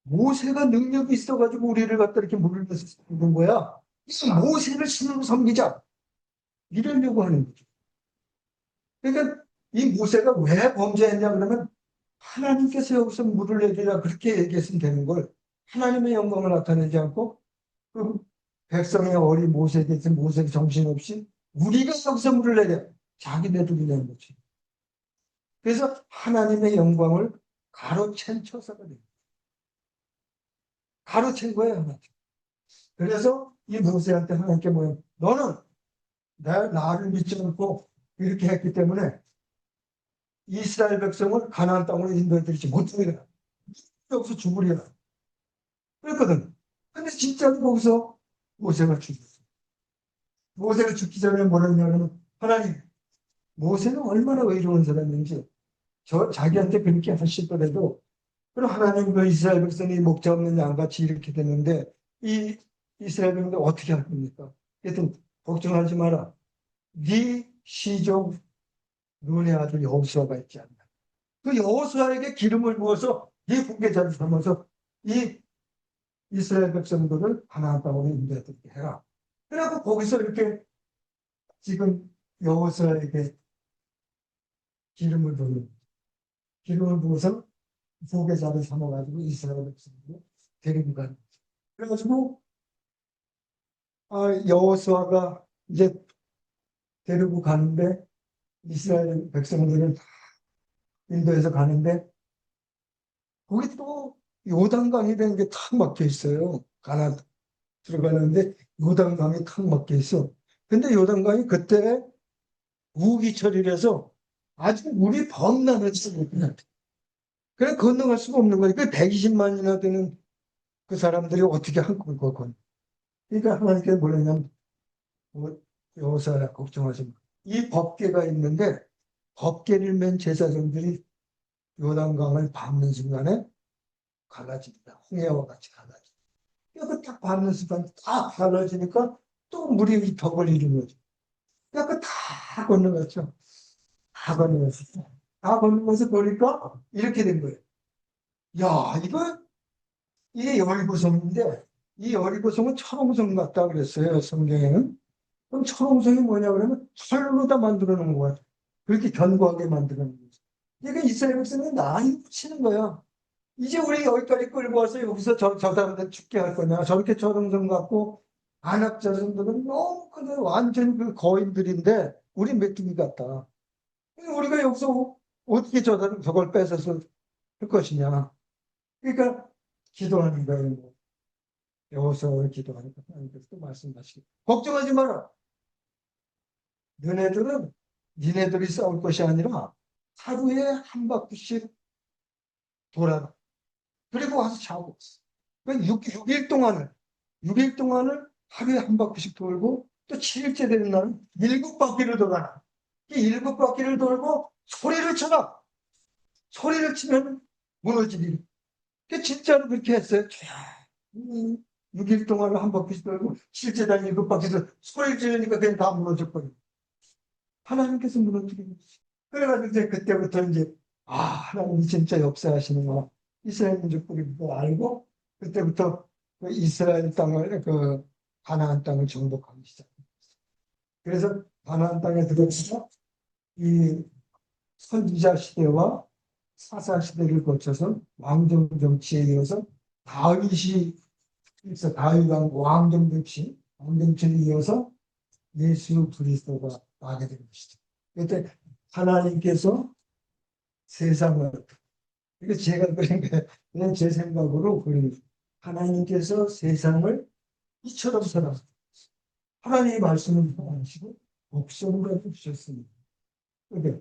모세가 능력이 있어가지고 우리를 갖다 이렇게 물을 내서 죽은 거야. 이 모세를 신으로 섬기자. 이러려고 하는 거죠. 그러니까 이 모세가 왜 범죄했냐 그러면 하나님께서 여기서 물을 내리라 그렇게 얘기했으면 되는 걸 하나님의 영광을 나타내지 않고 그 백성의 어린 모세에 대해서 모세가 정신없이 우리가 여기서 물을 내려 자기네들이 내는 거지. 그래서 하나님의 영광을 가로챈 처사가 됩니다. 가로챈 거예요. 하나님. 그래서 이 모세한테 하나님께 뭐예요? 너는 나를 믿지 않고 이렇게 했기 때문에 이스라엘 백성을 가나안 땅으로 인도해드리지 못하리라. 여기서 죽으리라. 그랬거든. 근데 진짜로 거기서 모세가 죽었어. 모세가 죽기 전에 뭐라 했냐면 하나님, 모세는 얼마나 의로운 사람인지 자기한테 그렇게 하시더라도 그럼 하나님 그 이스라엘 백성이 목자 없는 양같이 이렇게 됐는데 이 이스라엘 백성들 어떻게 할 겁니까? 하여튼 걱정하지 마라. 네 시종 눈의 아들 여호수아가 있지 않나. 그 여호수아에게 기름을 부어서 네 후계자를 삼아서 이 이스라엘 백성들을 가나안 땅으로 인도하게 해라. 그래서 거기서 이렇게 지금 여호수아에게 기름을 부는 기름을 부어서 후계자를 삼아가지고 이스라엘 백성들을 데리고 가는. 그래가지고 여호수아가 이제 데리고 가는데 이스라엘 백성들은 인도에서 가는데 거기 또 요단강이라는 게 탁 막혀 있어요. 가나 들어가는데 요단강이 탁 막혀 있어. 근데 요단강이 그때 우기철이라서 아주 물이 범람했어. 그래 건너갈 수가 없는 거예요. 그 120만이나 되는 그 사람들이 어떻게 한국을 건너. 그러니까 하나님께서 뭐냐면 여호수아야 걱정하지 마. 이 법궤가 있는데 법궤를 맨 제사장들이 요단강을 밟는 순간에 갈라집니다. 홍해와 같이 갈라집니다. 그딱 밟는 순간 딱 갈라지니까 또 물이 벽을 이루는 거죠. 그러니까 다 건너갔죠. 다 건너갔어요. 다 건너가서 보니까 이렇게 된 거예요. 야, 이게 여리고성인데 이 여리고성은 철옹성 같다 그랬어요. 성경에는. 그럼 철옹성이 뭐냐 그러면 철로 다 만들어 놓은 거야. 그렇게 견고하게 만들어 놓은 거죠. 그러니까 이스라엘 백성은 많이 붙이는 거야. 이제 우리 여기까지 끌고 와서 여기서 저 사람들 죽게 할 거냐. 저렇게 철옹성 같고 안압자손들은 너무 그냥 완전 그 거인들인데 우리 메뚜기 같다. 우리가 여기서 어떻게 저걸 뺏어서 할 것이냐. 그러니까 기도하는 거예요. 여호수아를 기도하니까 하나님께서 또 말씀하시고 걱정하지 마라. 너네들은 니네들이 싸울 것이 아니라 하루에 한 바퀴씩 돌아라. 그리고 와서 자고 있어. 6일 동안을 하루에 한 바퀴씩 돌고 또 7일째 되는 날은 7바퀴를 돌아라. 이 7바퀴를 돌고 소리를 쳐라. 소리를 치면 무너지리. 진짜로 그렇게 했어요. 6일 동안 한 바퀴씩 돌고 실제 날 7바퀴에서 소리를 지르니까 그냥 다 무너졌거든요. 하나님께서 무너뜨리는 거지. 그래가지고 이제 그때부터 이제 하나님이 진짜 역사하시는구나. 이스라엘 민족들이 그걸 알고 그때부터 그 이스라엘 땅을 가나안 땅을 정복하기 시작합니다. 그래서 가나안 땅에 들어가서 이 선지자 시대와 사사 시대를 거쳐서 왕정 정치에 이어서 다윗이 있어 다윗 왕정 정치, 왕정치를 이어서 예수 그리스도가 나게 된 것이죠. 그때 하나님께서 세상을 이게 제가 그린 게 그냥 제 생각으로 그린 하나님께서 세상을 이처럼 살아 하나님의 말씀을 하시고 복성을 해주셨습니다. 그게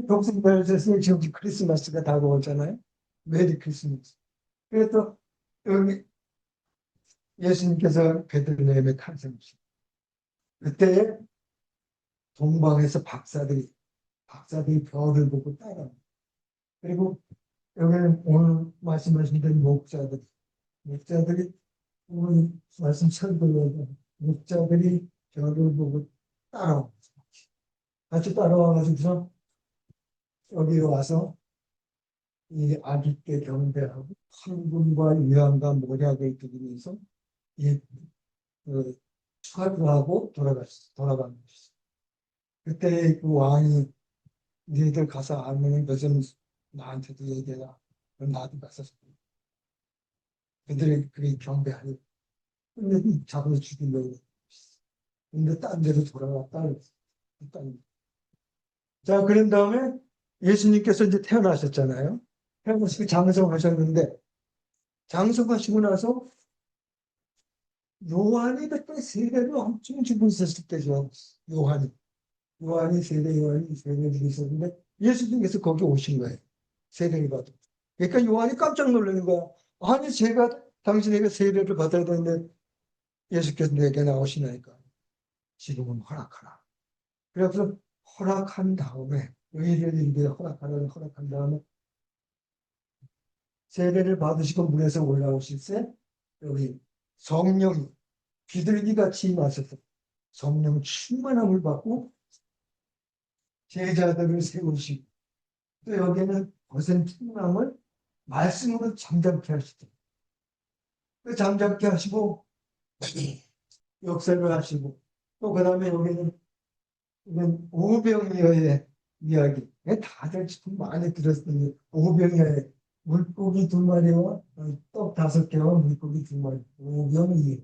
독생자에서 지금 크리스마스가 다가오잖아요. 메리 크리스마스. 그래서 여기 예수님께서 베들레헴에 탄생하셨어요. 그때 동방에서 박사들이 별을 보고 따라. 그리고 여기는 오늘 말씀하신 대로 목자들이 오늘 말씀 설교로 목자들이 별을 보고 따라옵니다. 같이 따라와가지고서 여기 와서 이 아기께 경배하고 황금과 유향과 모략을 드리면서 이 축하를 하고 돌아간 것이죠. 그때 그 왕이 너희들 가서 알면 무슨 나한테도 얘기해라. 그럼 나도 가서 그들이 그게 경배하니 근데 잡아 죽이려고 근데 딴 데로 돌아갔다 그랬어. 자, 그런 다음에 예수님께서 이제 태어나셨잖아요. 태어나시고 장성하셨는데 장성하시고 나서 요한이 그때 세례를 엄청 주고 있었을 때죠. 요한이 세례를 주고 있었는데 예수님께서 거기 오신 거예요. 세례를 받아. 그러니까 요한이 깜짝 놀라는 거야. 아니 제가 당신에게 세례를 받아야 되는데 예수께서 내게 나오시나니까 지금은 허락하라. 그래서 허락한 다음에 의를 일에 허락한 다음에 세례를 받으시고 물에서 올라오실 때 여기 성령이 비둘기같이 임하셔서 성령 충만함을 받고 제자들을 세우시고 또 여기는 거센 풍랑을 말씀으로 잠잠케 하시죠. 그 잠잠케 하시고 역사를 하시고 또 그 다음에 여기는 이건 오병이어의 이야기. 다들 지금 많이 들었는데 오병이어의 물고기 2마리와 떡 5개와 물고기 2마리. 오병이어.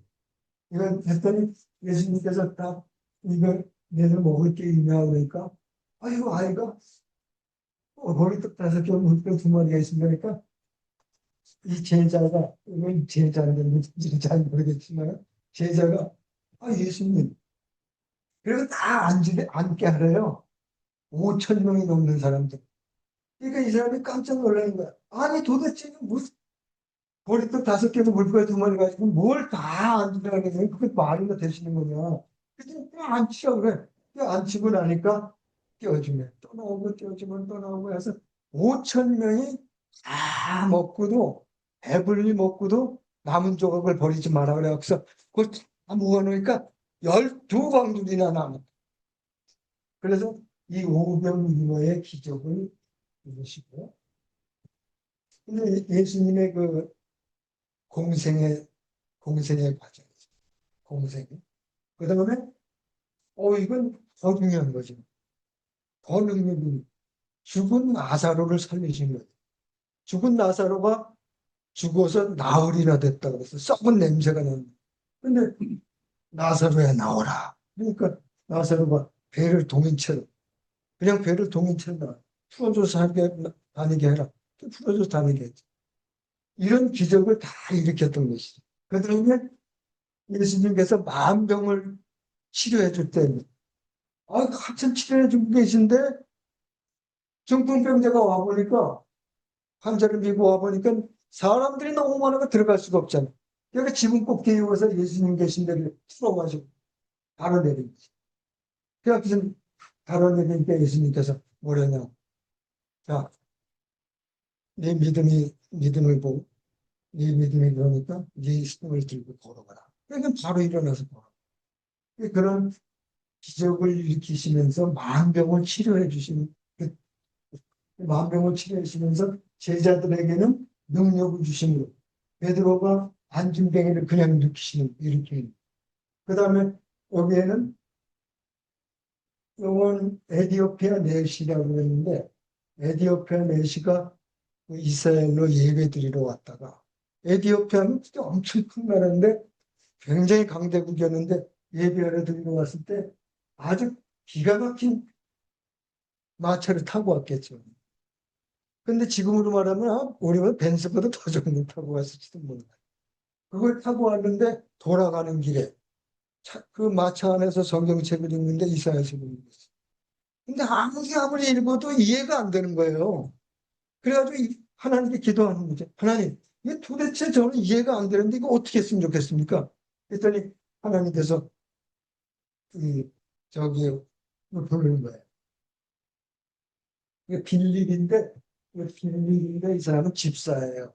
이건 했더니 예수님께서 딱 이걸 내가 먹을 게 있냐 그러니까 아이고 아이가 머리떡 5개와 물고기 2마리가 있으니까 이 제자가 이건 제자인데 무슨 잘 모르겠지만 제자가 예수님 그리고 다 앉게 하래요. 5천 명이 넘는 사람들. 그러니까 이 사람이 깜짝 놀라는 거야. 아니 도대체 무슨 머리떡 5개도 물고기 2마리 가지고 뭘 다 앉으라는 거야. 그게 말이나 되시는 거냐. 그랬더니 앉히라고 그래. 앉히고 나니까 띄워주면 또 나오고 띄워주면 또 나오고 해서 5천 명이 다 먹고도 배불리 먹고도 남은 조각을 버리지 마라 그래. 그래서 그걸 다 모아놓으니까 12광줄이나 남았다. 그래서 이 오병이어의 기적을 이루시고 근데 예수님의 그 공생의 과정이죠. 공생이. 그 다음에 이건 더 중요한 거죠. 더 능력이 죽은 나사로를 살리신 거예요. 죽은 나사로가 죽어서 나흘이나 됐다 그래서 썩은 냄새가 나는 근데 나사로야 나오라. 그러니까 나사로가 배를 동인채로 그냥 배를 동인채로 나 풀어줘서 다니게 해라. 풀어줘서 다니게 했지. 이런 기적을 다 일으켰던 것이죠. 그 다음에 예수님께서 만병을 치료해 줄 때는 한참 치료해 주고 계신데 중풍병자가 와보니까 환자를 밀고 와보니까 사람들이 너무 많아서 들어갈 수가 없잖아. 여기 지붕 꼭대기에 와서 예수님 계신 데를 풀어가지고 바로 내린 거지. 그래서 바로 내리니까 예수님께서 뭐랬냐. 자, 네 믿음을 보고 네 믿음이 그러니까 네 손을 들고 걸어가라. 그러니까 바로 일어나서 걸어. 그런 기적을 일으키시면서 만병을 치료해 주시는 만병을 치료해 주시면서 제자들에게는 능력을 주신 것. 베드로가 안진뱅이를 그냥 일으키시는, 일으키는. 그 다음에 여기에는 요건 에디오피아 내시라고 했는데, 에디오피아 내시가 이스라엘로 예배 드리러 왔다가, 에디오피아는 진짜 엄청 큰 나라인데 굉장히 강대국이었는데 예배하러 드리러 왔을 때 아주 기가 막힌 마차를 타고 왔겠죠. 근데 지금으로 말하면 우리는 벤츠보다 더 좋은 타고 왔을지도 몰라요. 그걸 타고 왔는데 돌아가는 길에 그 마차 안에서 성경책을 읽는데 이사야서를 읽고 있어요. 근데 아무리 읽어도 이해가 안 되는 거예요. 그래가지고 하나님께 기도하는 거죠. 하나님, 이게 도대체 저는 이해가 안 되는데 이거 어떻게 했으면 좋겠습니까? 그랬더니 하나님께서 이 저기 부르는 거예요. 이게 빌립인데 이 사람은 집사예요.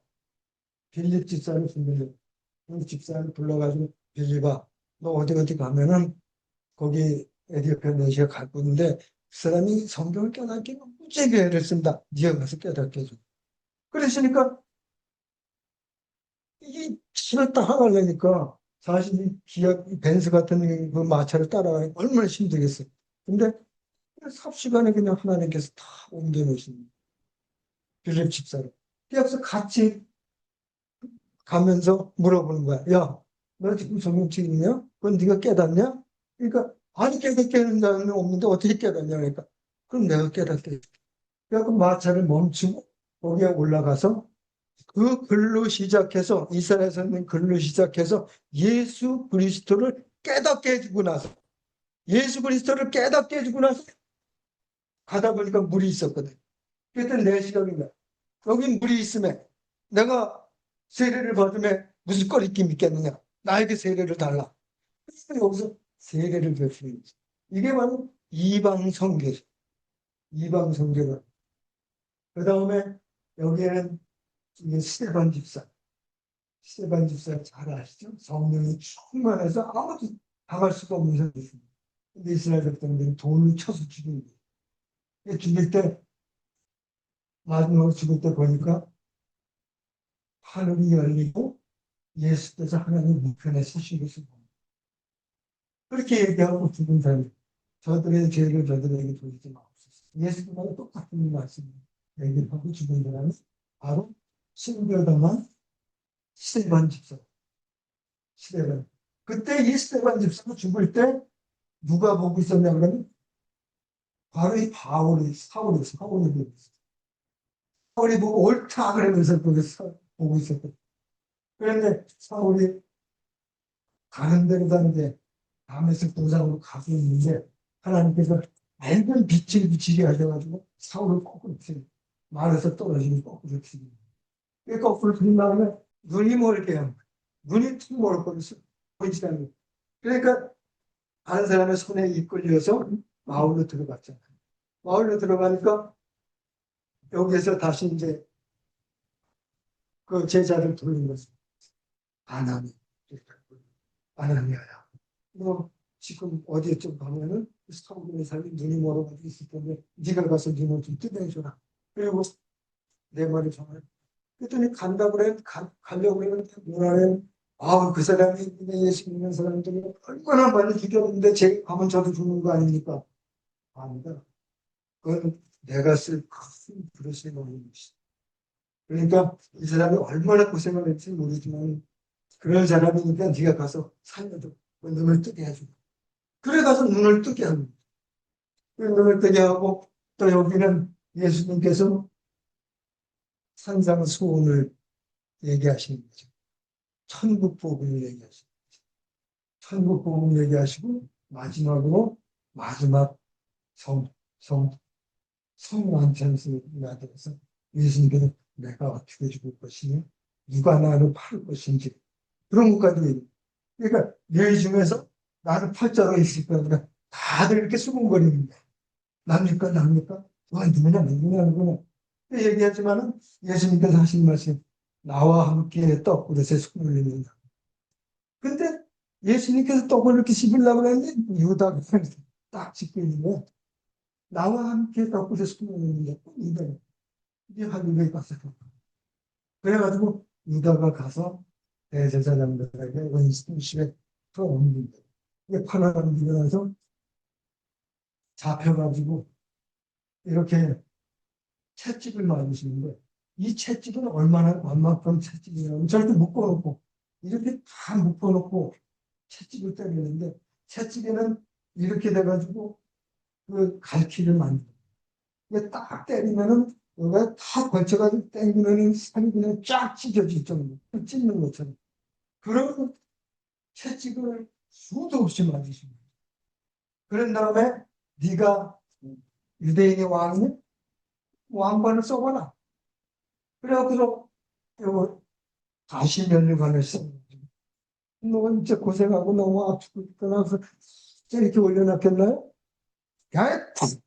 빌립 집사를 부르는 그 집사를 불러가지고 빌립아, 너 어디 가면은 거기 에디오피아 내시가 갈 건데 그 사람이 성경을 깨닫기 무지하게 애를 쓴다. 네가 가서 깨닫게 해줘. 그러시니까 이게 차를 따라가려니까 사실 이 기아 벤츠 같은 그 마차를 따라가니 얼마나 힘들겠어요. 근데 삽시간에 그냥 하나님께서 다 옮겨놓으신 빌립 집사를. 그래서 같이 가면서 물어보는 거야. 야, 너 지금 성경책 읽냐? 그건 네가 깨닫냐? 그러니까 아니 깨닫는 사람은 없는데 어떻게 깨닫냐? 그러니까 그럼 내가 깨닫게. 그래서 마차를 멈추고 거기에 올라가서 그 글로 시작해서 이스라엘에서 있는 글로 시작해서 예수 그리스도를 깨닫게 해주고 나서 예수 그리스도를 깨닫게 해주고 나서 가다 보니까 물이 있었거든. 그랬더니 내 시각인가 여기 물이 있음에 내가 세례를 받으면 무슨 꺼리낌 믿겠느냐. 나에게 세례를 달라. 그래서 여기서 세례를 베푸는 거지. 이게 바로 이방 선교. 이방 선교가. 그 다음에 여기에는 이게 스테반 집사. 스테반 집사 잘 아시죠? 성령이 충만해서 아무도 당할 수가 없는 사람이었습니다. 근데 이스라엘 백성들이 돌을 쳐서 죽인 거예요. 죽일 때 마지막으로 죽을 때 보니까 하늘이 열리고 예수께서 하나님 우편에 서신 것을 봅니다. 그렇게 얘기하고 죽은 사람, 저들의 죄를 저들에게 돌리지 마옵소서. 예수님과 똑같은 말씀을 얘기를 하고 죽은 사람은 바로 신교당한 스테반 집사. 스테반. 그때 이 스테반 집사가 죽을 때 누가 보고 있었냐 그러면 바로 이 사울이 보고 있었어요. 사울이 보고 옳다 그러면서 보고 있었거든요. 그런데 사울이 가는 대로 가는데 다메섹 도상으로 가고 있는데 하나님께서 맑은 빛을 비치게 하셔가지고 사울을 거꾸로 치고 말에서 떨어지는 거꾸로 치고 거꾸로 치는 다음에 눈이 멀게요. 눈이 툭 멀어버렸어. 보이지 않는 거. 그러니까 다른 사람의 손에 이끌려서 마을로 들어갔잖아요. 마을로 들어가니까 여기에서 다시 이제 그 제자를 부르는 것은 아나니, 아나니아야. 너 지금 어디에 좀 가면은 스타벅의 사람이 눈이 멀어가지고 있을 텐데 네가 가서 눈을 좀 뜨내줘라. 그리고 내 말을 정말 그랬더니 간다고 그래 가려고 그랬는데 뭐라래 그 사람이 예수 믿는 사람들이 얼마나 많이 죽였는데 제 가면 저도 죽는 거 아닙니까? 아니다. 그건 내가 쓸 큰 그릇에 넣는 것이다. 그러니까 이 사람이 얼마나 고생을 했지 모르지만 그런 사람이니까 네가 가서 살려줘. 눈을 뜨게 해주고. 그래 가서 눈을 뜨게 합니다. 눈을 뜨게 하고 또 여기는 예수님께서 산상수훈을 얘기하시는 거죠. 천국 복음을 얘기하시는 거죠. 천국 복음을 얘기하시고 마지막으로 마지막 성, 성, 성만찬수가 돼서 예수님께서 내가 어떻게 죽을 것이니 누가 나를 팔 것인지 그런 것까지 얘기해요. 그러니까 너희 중에서 나를 팔자로 있을 거니까 다들 이렇게 수군거리는 거예요. 납니까? 누구냐. 얘기하지만은 예수님께서 하신 말씀, 나와 함께 떡 그릇에 손을 내민다. 근데 예수님께서 떡을 이렇게 씹으려고 했는데 유다가 딱 짚고 있는 거야. 나와 함께 떡 그릇에 손을 내민다. 이게 한 200박스. 그래가지고 유다가 가서 대제사장들에게 원수심에 풀어옵니다. 이게 파나람 일어나서 잡혀가지고 이렇게 채찍을 맞으시는데 이 채찍은 얼마만큼 채찍이냐면 저렇게 묶어놓고 이렇게 다 묶어놓고 채찍을 때리는데 채찍에는 이렇게 돼가지고 그 갈퀴를 만들어. 이게 딱 때리면은 여기가 다 걸쳐가지고 땡기면은 살이 그냥 쫙 찢어질 정도. 찢는 것처럼. 그런 채찍을 수도 없이 맞으신 거예요. 그런 다음에 네가 유대인의 왕이 왕관을 써봐라. 그래갖고서 요 가시면류관을 써. 너 이제 고생하고 너무 아프고 그러면서 이렇게 올려놨겠나요? 야에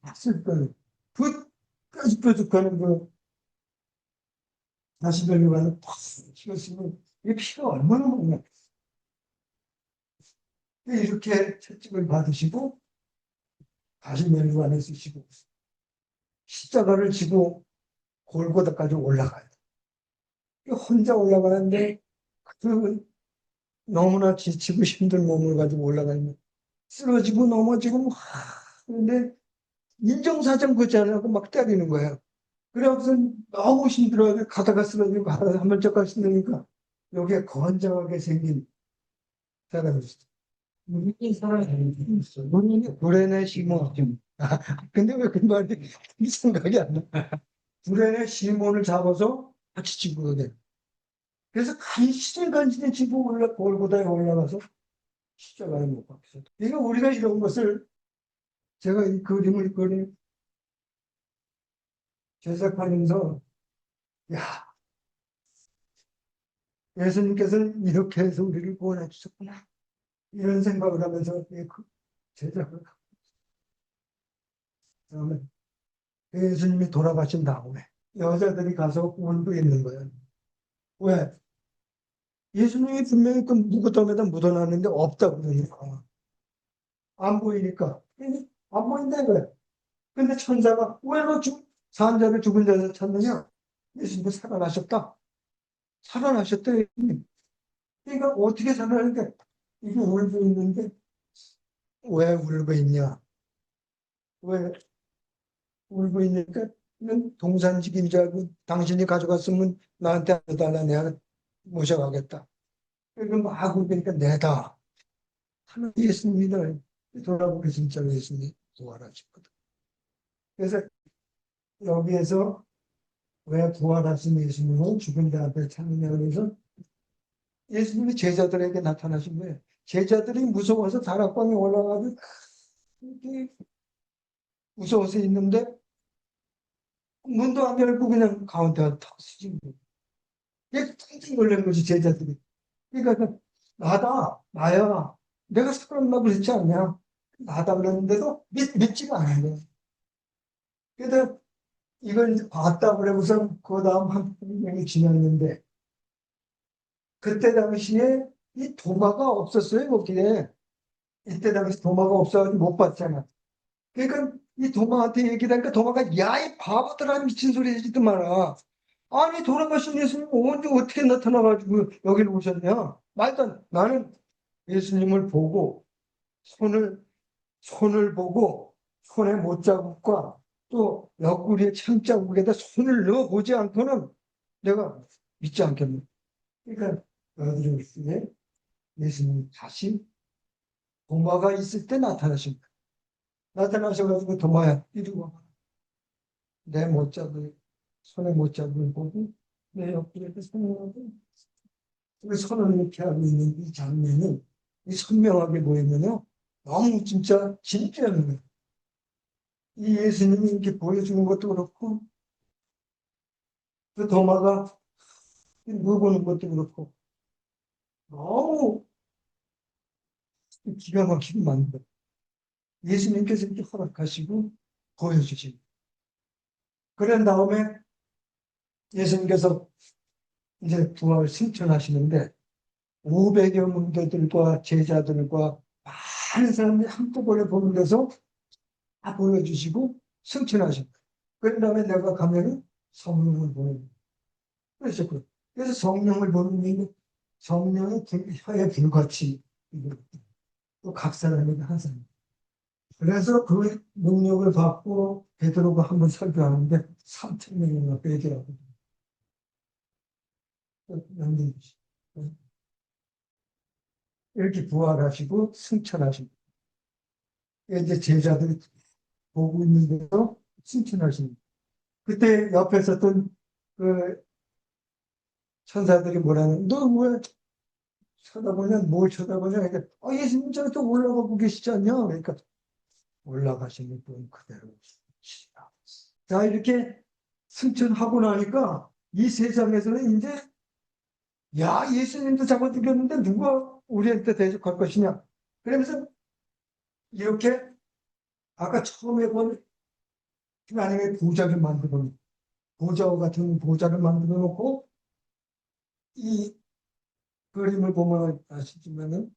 탁 쓸 거예요. 그 뾰족뾰족하는 그 가시면류관을 탁 찍었으면 이게 피가 얼마나 많냐. 이렇게 채찍을 받으시고 가시면류관을 쓰시고 십자가를 지고 골고다까지 올라가요. 혼자 올라가는데 그 너무나 지치고 힘든 몸을 가지고 올라가면 쓰러지고 넘어지고 막 그런데 인정사정 그지 않고 막 때리는 거예요. 그래서 너무 힘들어요. 가다가 쓰러지고 가다가 한 발짝가 쓰러니까 여기에 건장하게 생긴 사람이 있어요. 이 사람이 있어. 본인이 불행의 시몬. 근데 왜 그 말이 생각이 안 나? 불행의 시몬을 잡아서 같이 집어야 돼. 그래서 간신히 집어 골고다에 올라가서 십자가에 못 박혔어요. 이거 우리가 이런 것을 제가 이 그림을 제작하면서 야 예수님께서는 이렇게 해서 우리를 구원해 주셨구나 이런 생각을 하면서 제작을 하고 그다음에 예수님이 돌아가신 다음에 여자들이 가서 울고 있는 거예요. 왜? 예수님이 분명히 그 무덤에다 묻어놨는데 없다 그러니까 안 보이니까 안 보인다 이거야. 근데 천사가 왜 너 산 자를 죽은 자에서 찾느냐? 예수님이 살아나셨다. 살아나셨다. 예수님. 그러니까 어떻게 살아나는데 이게 울고 있는데 왜 울고 있냐? 왜 울고 있니까 동산직인 줄 알고 당신이 가져갔으면 나한테 해달라 내가 모셔가겠다. 그러니까 막 울니까 내다. 하는 예수님이다. 돌아보니 진짜 예수님이 부활하셨거든. 그래서 여기에서 왜 부활하신 예수님은 죽은 자한테 찾느냐 그래서 예수님이 제자들에게 나타나신 거예요. 제자들이 무서워서 다락방에 올라가서 이렇게 무서워서 있는데 문도 안 열고 그냥 가운데 탁 쓰신 거예요. 이게 깜짝 놀란 거지 제자들이. 그러니까 나야. 내가 살았나 그랬지 않냐. 나다 그랬는데도 믿지가 않은 거예요. 그래서 이걸 이제 봤다 그러고서 그 다음 한 분명이 지났는데 그때 당시에 이 도마가 없었어요 거기에. 이때 당시 도마가 없어가지고 못 봤잖아. 그러니까 이 도마한테 얘기하니까 도마가 야 이 바보들아 미친 소리 하지도 마라. 아니 돌아가신 예수님 언제 어떻게 나타나가지고 여기를 오셨냐. 말도 안 나는 예수님을 보고 손을 보고 손에 못자국과 또 옆구리에 창자국에다 손을 넣어보지 않고는 내가 믿지 않겠네. 그러니까 여드름에 예수님 다시 도마가 있을 때 나타나신 거예요. 나타나셔가지고 도마야 이리 와. 내 못자국 손에 못자국을 보고 내 옆구리에다 손을 하고 그 손을 이렇게 하고 있는 이 장면이 이 선명하게 보이면요 너무 진짜 진지한 거예요. 이 예수님이 이렇게 보여주는 것도 그렇고 그 도마가 물어보는 것도 그렇고 너무 기가 막히게 만든 거예요. 예수님께서 이렇게 허락하시고 보여주신 거예요. 그런 다음에 예수님께서 이제 부활 승천하시는데 500여 문도들과 제자들과 많은 사람들이 한꺼번에 보는 데서 다 보여주시고 승천하신 거예요. 그런 다음에 내가 가면은 성령을 보는 거예요. 그래서 성령을 보는 게 성령이 혀에 불같이 또 각 사람에게 한 사람. 그래서 그 능력을 받고 베드로가 한번 설교하는데 3천 명이나 회개하고 남겨주시 이렇게 부활하시고 승천하시고 이제 제자들이 보고 있는데도 승천하십니다. 그때 옆에 있었던 그 천사들이 뭐라는 너 왜 쳐다보냐 뭘 쳐다보냐 그러니까 예수님 저쪽 올라가고 계시지 않냐 그러니까 올라가시는 분 그대로 계시다. 자 이렇게 승천하고 나니까 이 세상에서는 이제 야 예수님도 잡아 죽였는데 누가 우리한테 대적할 것이냐 그러면서 이렇게 아까 처음에 본 하나님의 보좌를 만들어 놓고 보좌와 같은 보좌를 만들어 놓고 이 그림을 보면 아시지만은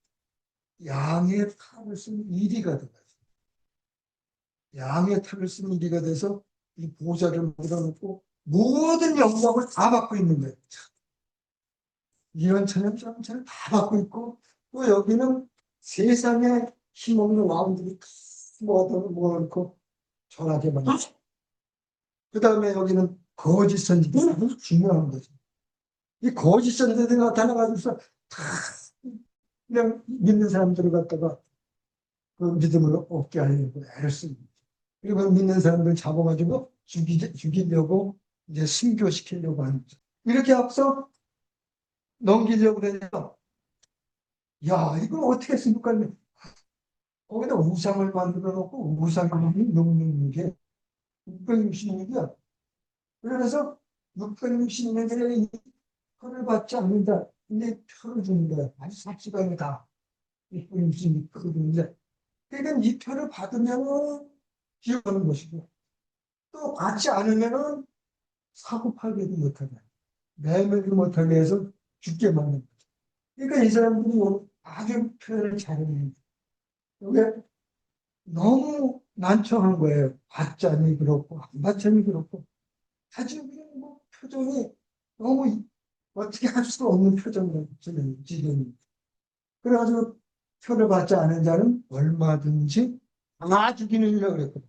양의 탑을 쓴 이리가 돼요. 양의 탑을 쓴 이리가 돼서 이 보좌를 만들어 놓고 모든 영광을 다 받고 있는 거예요. 이런 천연 저런 다 받고 있고 또 여기는 세상에 힘없는 왕들이 모아놓고 전하게 만들죠. 그 다음에 여기는 거짓 선지자가 아주 중요한 거죠. 이 거짓 선지자들이 나타나가지고서 다 그냥 믿는 사람들을 갖다가 그 믿음을 얻게 하려고 애를 씁니다. 그리고 믿는 사람들 잡아가지고 죽이려고 이제 순교시키려고 하는 거죠. 이렇게 앞서 넘기려고 그러니까 야 이걸 어떻게 했습니까? 거기다 우상을 만들어 놓고 우상이 넘는 게 666이야. 그래서 666의 표를 받지 않는다. 근데 표를 주는 거야. 아주 삽시간에 다 666 표를 주는데 그러니까 이 표를 받으면 기억하는 것이고 또 받지 않으면은 사고 팔기도 못하게 매매도 못하게 해서 죽게 만든 거죠. 그러니까 이 사람들이 아주 표현을 잘해요. 이게 너무 난처한 거예요. 받자니 그렇고 안 받자니 그렇고 아주 그냥 뭐 표정이 너무 어떻게 할 수 없는 표정을 지금 그래가지고 표를 받지 않은 자는 얼마든지 다 죽이느니라 그랬거든.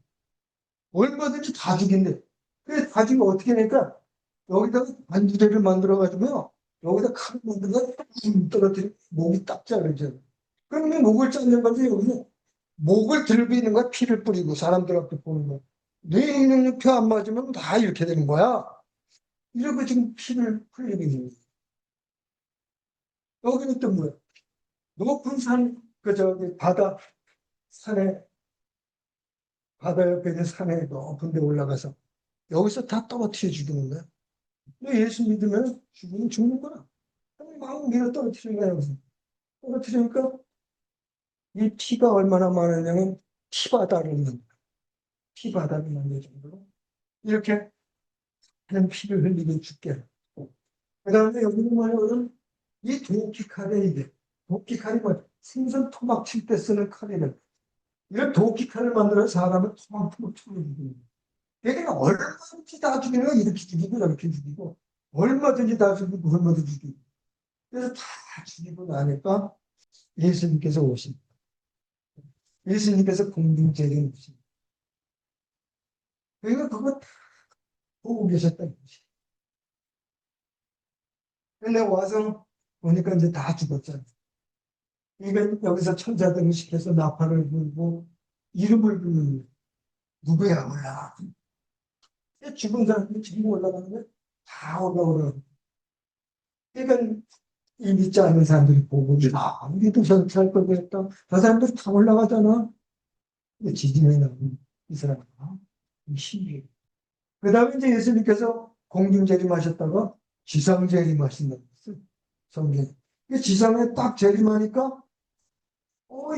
얼마든지 다 죽인대. 그래 다 죽이면 어떻게 하니까 여기다가 안두대를 만들어가지고요. 여기다 칼을 만들어서 떨어뜨리고 목이 딱 자르죠. 그러면 목을 자르는 건데 여기서 목을 들고 있는 거야. 피를 뿌리고 사람들 앞에 보는 거야. 뇌 능력표 안 맞으면 다 이렇게 되는 거야. 이러고 지금 피를 흘리고 있는 거야. 여기는 또 뭐야? 높은 산, 저기 산에, 바다 옆에 있는 산에 높은 데 올라가서 여기서 다 떨어뜨려 죽이는 거야. 너 예수 믿으면 죽으면 죽는 거야. 막 밀어 떨어뜨리는 거야, 여기서. 떨어뜨리니까 이 피가 얼마나 많으냐면 피바다를 만들 정도로 이렇게 하는 피를 흘리게 죽게 하고. 그 다음에 여기는 뭐냐면 이 도끼칼에 이게 도끼칼이 뭐 생선 토막 칠 때 쓰는 칼이래. 이런 도끼칼을 만들어서 사람을 토막토막 쳐서 죽이는 거야. 걔가 얼마든지 다 죽이는 거야. 이렇게 죽이고 이렇게 죽이고 얼마든지 다 죽이고 얼마든지 죽이고 그래서 다 죽이고 나니까 예수님께서 오십니다. 예수님께서 공중제를 오십니다. 그러니까 그거 다 보고 계셨다는 거지. 근데 와서 보니까 이제 다 죽었잖아. 그러니까 여기서 천사들을 시켜서 나팔을 불고 이름을 부르는 거야. 누구야 올라가. 죽은 사람들이 지금 올라가는데 다 올라오라고. 그러니까 이 믿지 않는 사람들이 보고 우리도 저렇게 할 걸 그랬다. 저 사람들이 다 올라가잖아. 지진이 나고 이 사람은 신기해. 그 다음에 이제 예수님께서 공중 재림하셨다가 지상 재림하신다고 했어요. 성경. 지상에 딱 재림하니까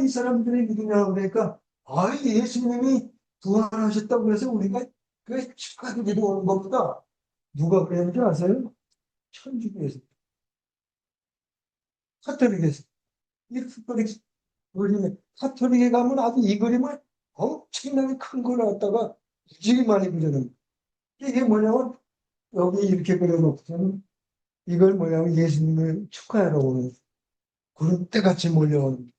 이 사람들이 누구냐 그러니까 예수님이 부활하셨다고 해서 우리가 그 축하드리러 오는 것보다 누가 그랬는지 아세요? 천주교에서 카톨릭에서 이 카톨릭에 가면 아주 이 그림을 엄청나게 큰 걸 갖다가 무지개 많이 그려놓은 이게 뭐냐면 여기 이렇게 그려놓고서는 이걸 뭐냐면 예수님을 축하하러 오는 그런 때같이 몰려오는.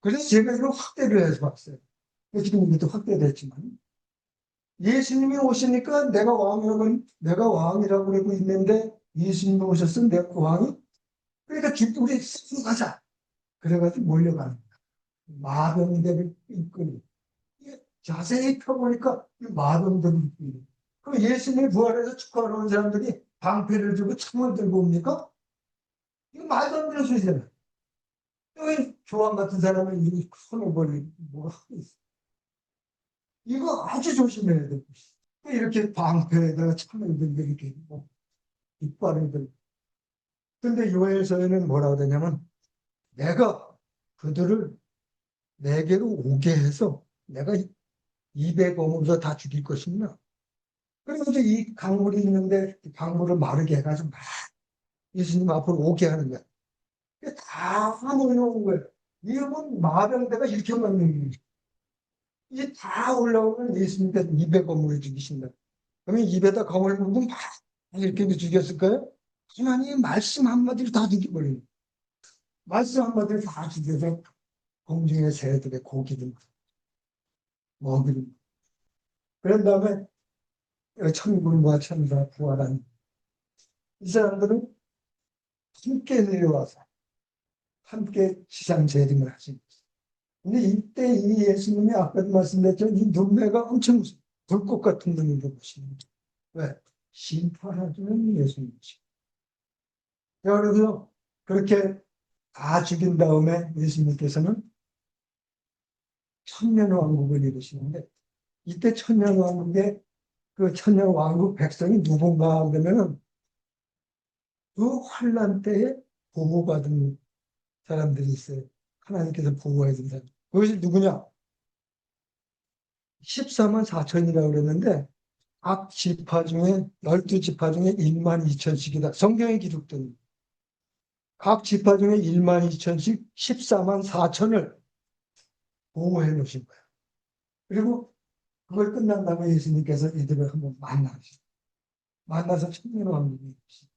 그래서 제가 이걸 확대를 해서 봤어요. 지금 이것도 확대됐지만 예수님이 오시니까 내가 왕이라고 그러고 있는데 예수님이 오셨으면 내가 왕이? 그러니까 우리 승하자. 그래가지고 몰려가는 거야. 마병대를 이끌고. 이게 자세히 펴보니까 이 마병대를 이끌고. 그럼 예수님이 부활해서 축하하러 온 사람들이 방패를 들고 창을 들고 옵니까? 이거 말도 안 되는 소리잖아요. 왜 조항 같은 사람은 이 손을 벌리고 뭐가 하고 있어. 이거 아주 조심해야 돼. 이렇게 방패에다가 창을 들고 이렇게 뭐 이빨을 들고. 근데 요엘서에는 뭐라고 되냐면 내가 그들을 내게로 오게 해서 내가 입에 검으로서 다 죽일 것입니다. 그래서 이 강물이 있는데 이 강물을 마르게 해가지고 막 예수님 앞으로 오게 하는 거야. 이게 다 몰려온 거예요. 이건 마병대가 이렇게 만든 거예요. 이게 다 올라오면 예수님께서 입에 검으로 죽이신다. 그러면 입에다 검을 물고 막 이렇게 죽였을까요? 하나님 말씀 한마디로 다 죽여버려요. 말씀 한마디로 다 죽여서 공중의 새들의 고기를 먹이를. 그런 다음에 천군과 천사 부활한 이 사람들은 함께 내려와서 함께 지상 재림을 하신 거죠. 근데 이때 이 예수님이 아까도 말씀드렸지만 이 눈매가 엄청 불꽃 같은 눈으로 보시는 거죠. 왜? 심판하시는 예수님이죠. 그래서 그렇게 다 죽인 다음에 예수님께서는 천년왕국을 이루시는데 이때 천년왕국의 그 천년왕국 백성이 누군가 하면은 그 환란 때에 보호받은 사람들이 있어요. 하나님께서 보호해 준 사람. 그것이 누구냐? 14만 4천이라고 그랬는데 각 지파 중에 12지파 중에 1만 2천씩이다. 성경에 기록된 각 지파 중에 1만 2천씩 14만 4천을 보호해 놓으신 거예요. 그리고 그걸 끝난 다음에 예수님께서 이들을 한번 만나셨어요. 만나서 천년왕국을 이루시고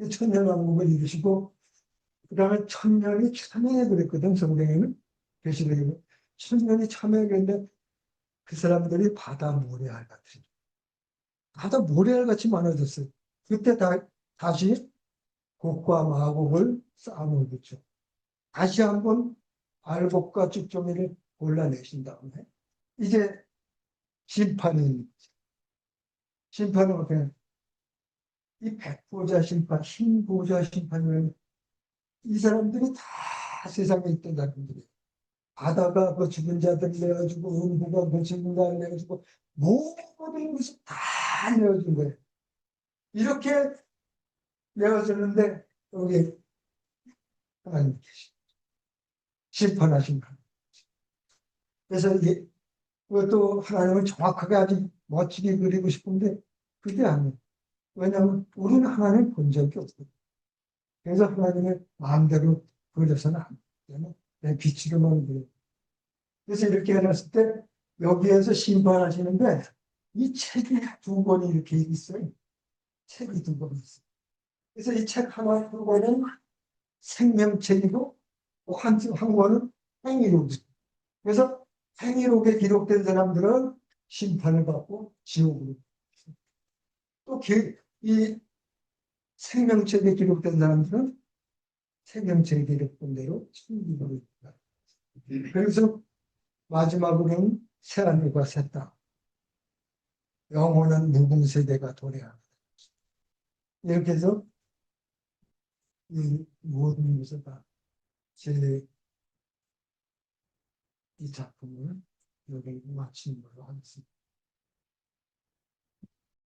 천년왕국을 이루시고 그 다음에 천년이 참여해 그랬거든. 성경에는 계시록에는 천년이 참여해 그랬는데 그 사람들이 바다 모래알 같은 바다 모래알 같이 많아졌어요. 그때 다시 곡과 마곡을 쌓아놓겠죠. 다시 한번 알곡과 쭉정이를 골라내신 다음에 이제 심판이 심판은 어떻게 이 백보자 심판, 흰보자 심판이면 이 사람들이 다 세상에 있던 사람들이에요. 바다가 그 죽은 자들 내어주고 음부가 그 죽은 자들 내어주고 모든 것을 다 내어준 거예요. 이렇게 내어줬는데 여기 하나님 계시 심판하신 거. 그래서 그것도 하나님을 정확하게 아주 멋지게 그리고 싶은데 그게 아니에요. 왜냐하면 우리는 하나님 본 적이 없거든요. 그래서 하나님의 마음대로 그려서는 안 돼요. 내 빛으로만 그려요. 그래서 이렇게 해놨을 때 여기에서 심판하시는데 이 책이 두 권이 이렇게 있어요. 책이 두 권이 있어요. 그래서 이 책 하나 두 권은 생명책이고 한 권은 행위록. 그래서 행위록에 기록된 사람들은 심판을 받고 지옥으로. 또 이 생명책에 기록된 사람들은 생명책에 기록된 대로 천국으로 있다. 그래서 마지막으로는 새하늘과 새 땅, 영원한 무궁세대가 도래한다. 이렇게 해서 이 모든 것을 다 제 이 작품을 여기 마치는 걸로 하겠습니다.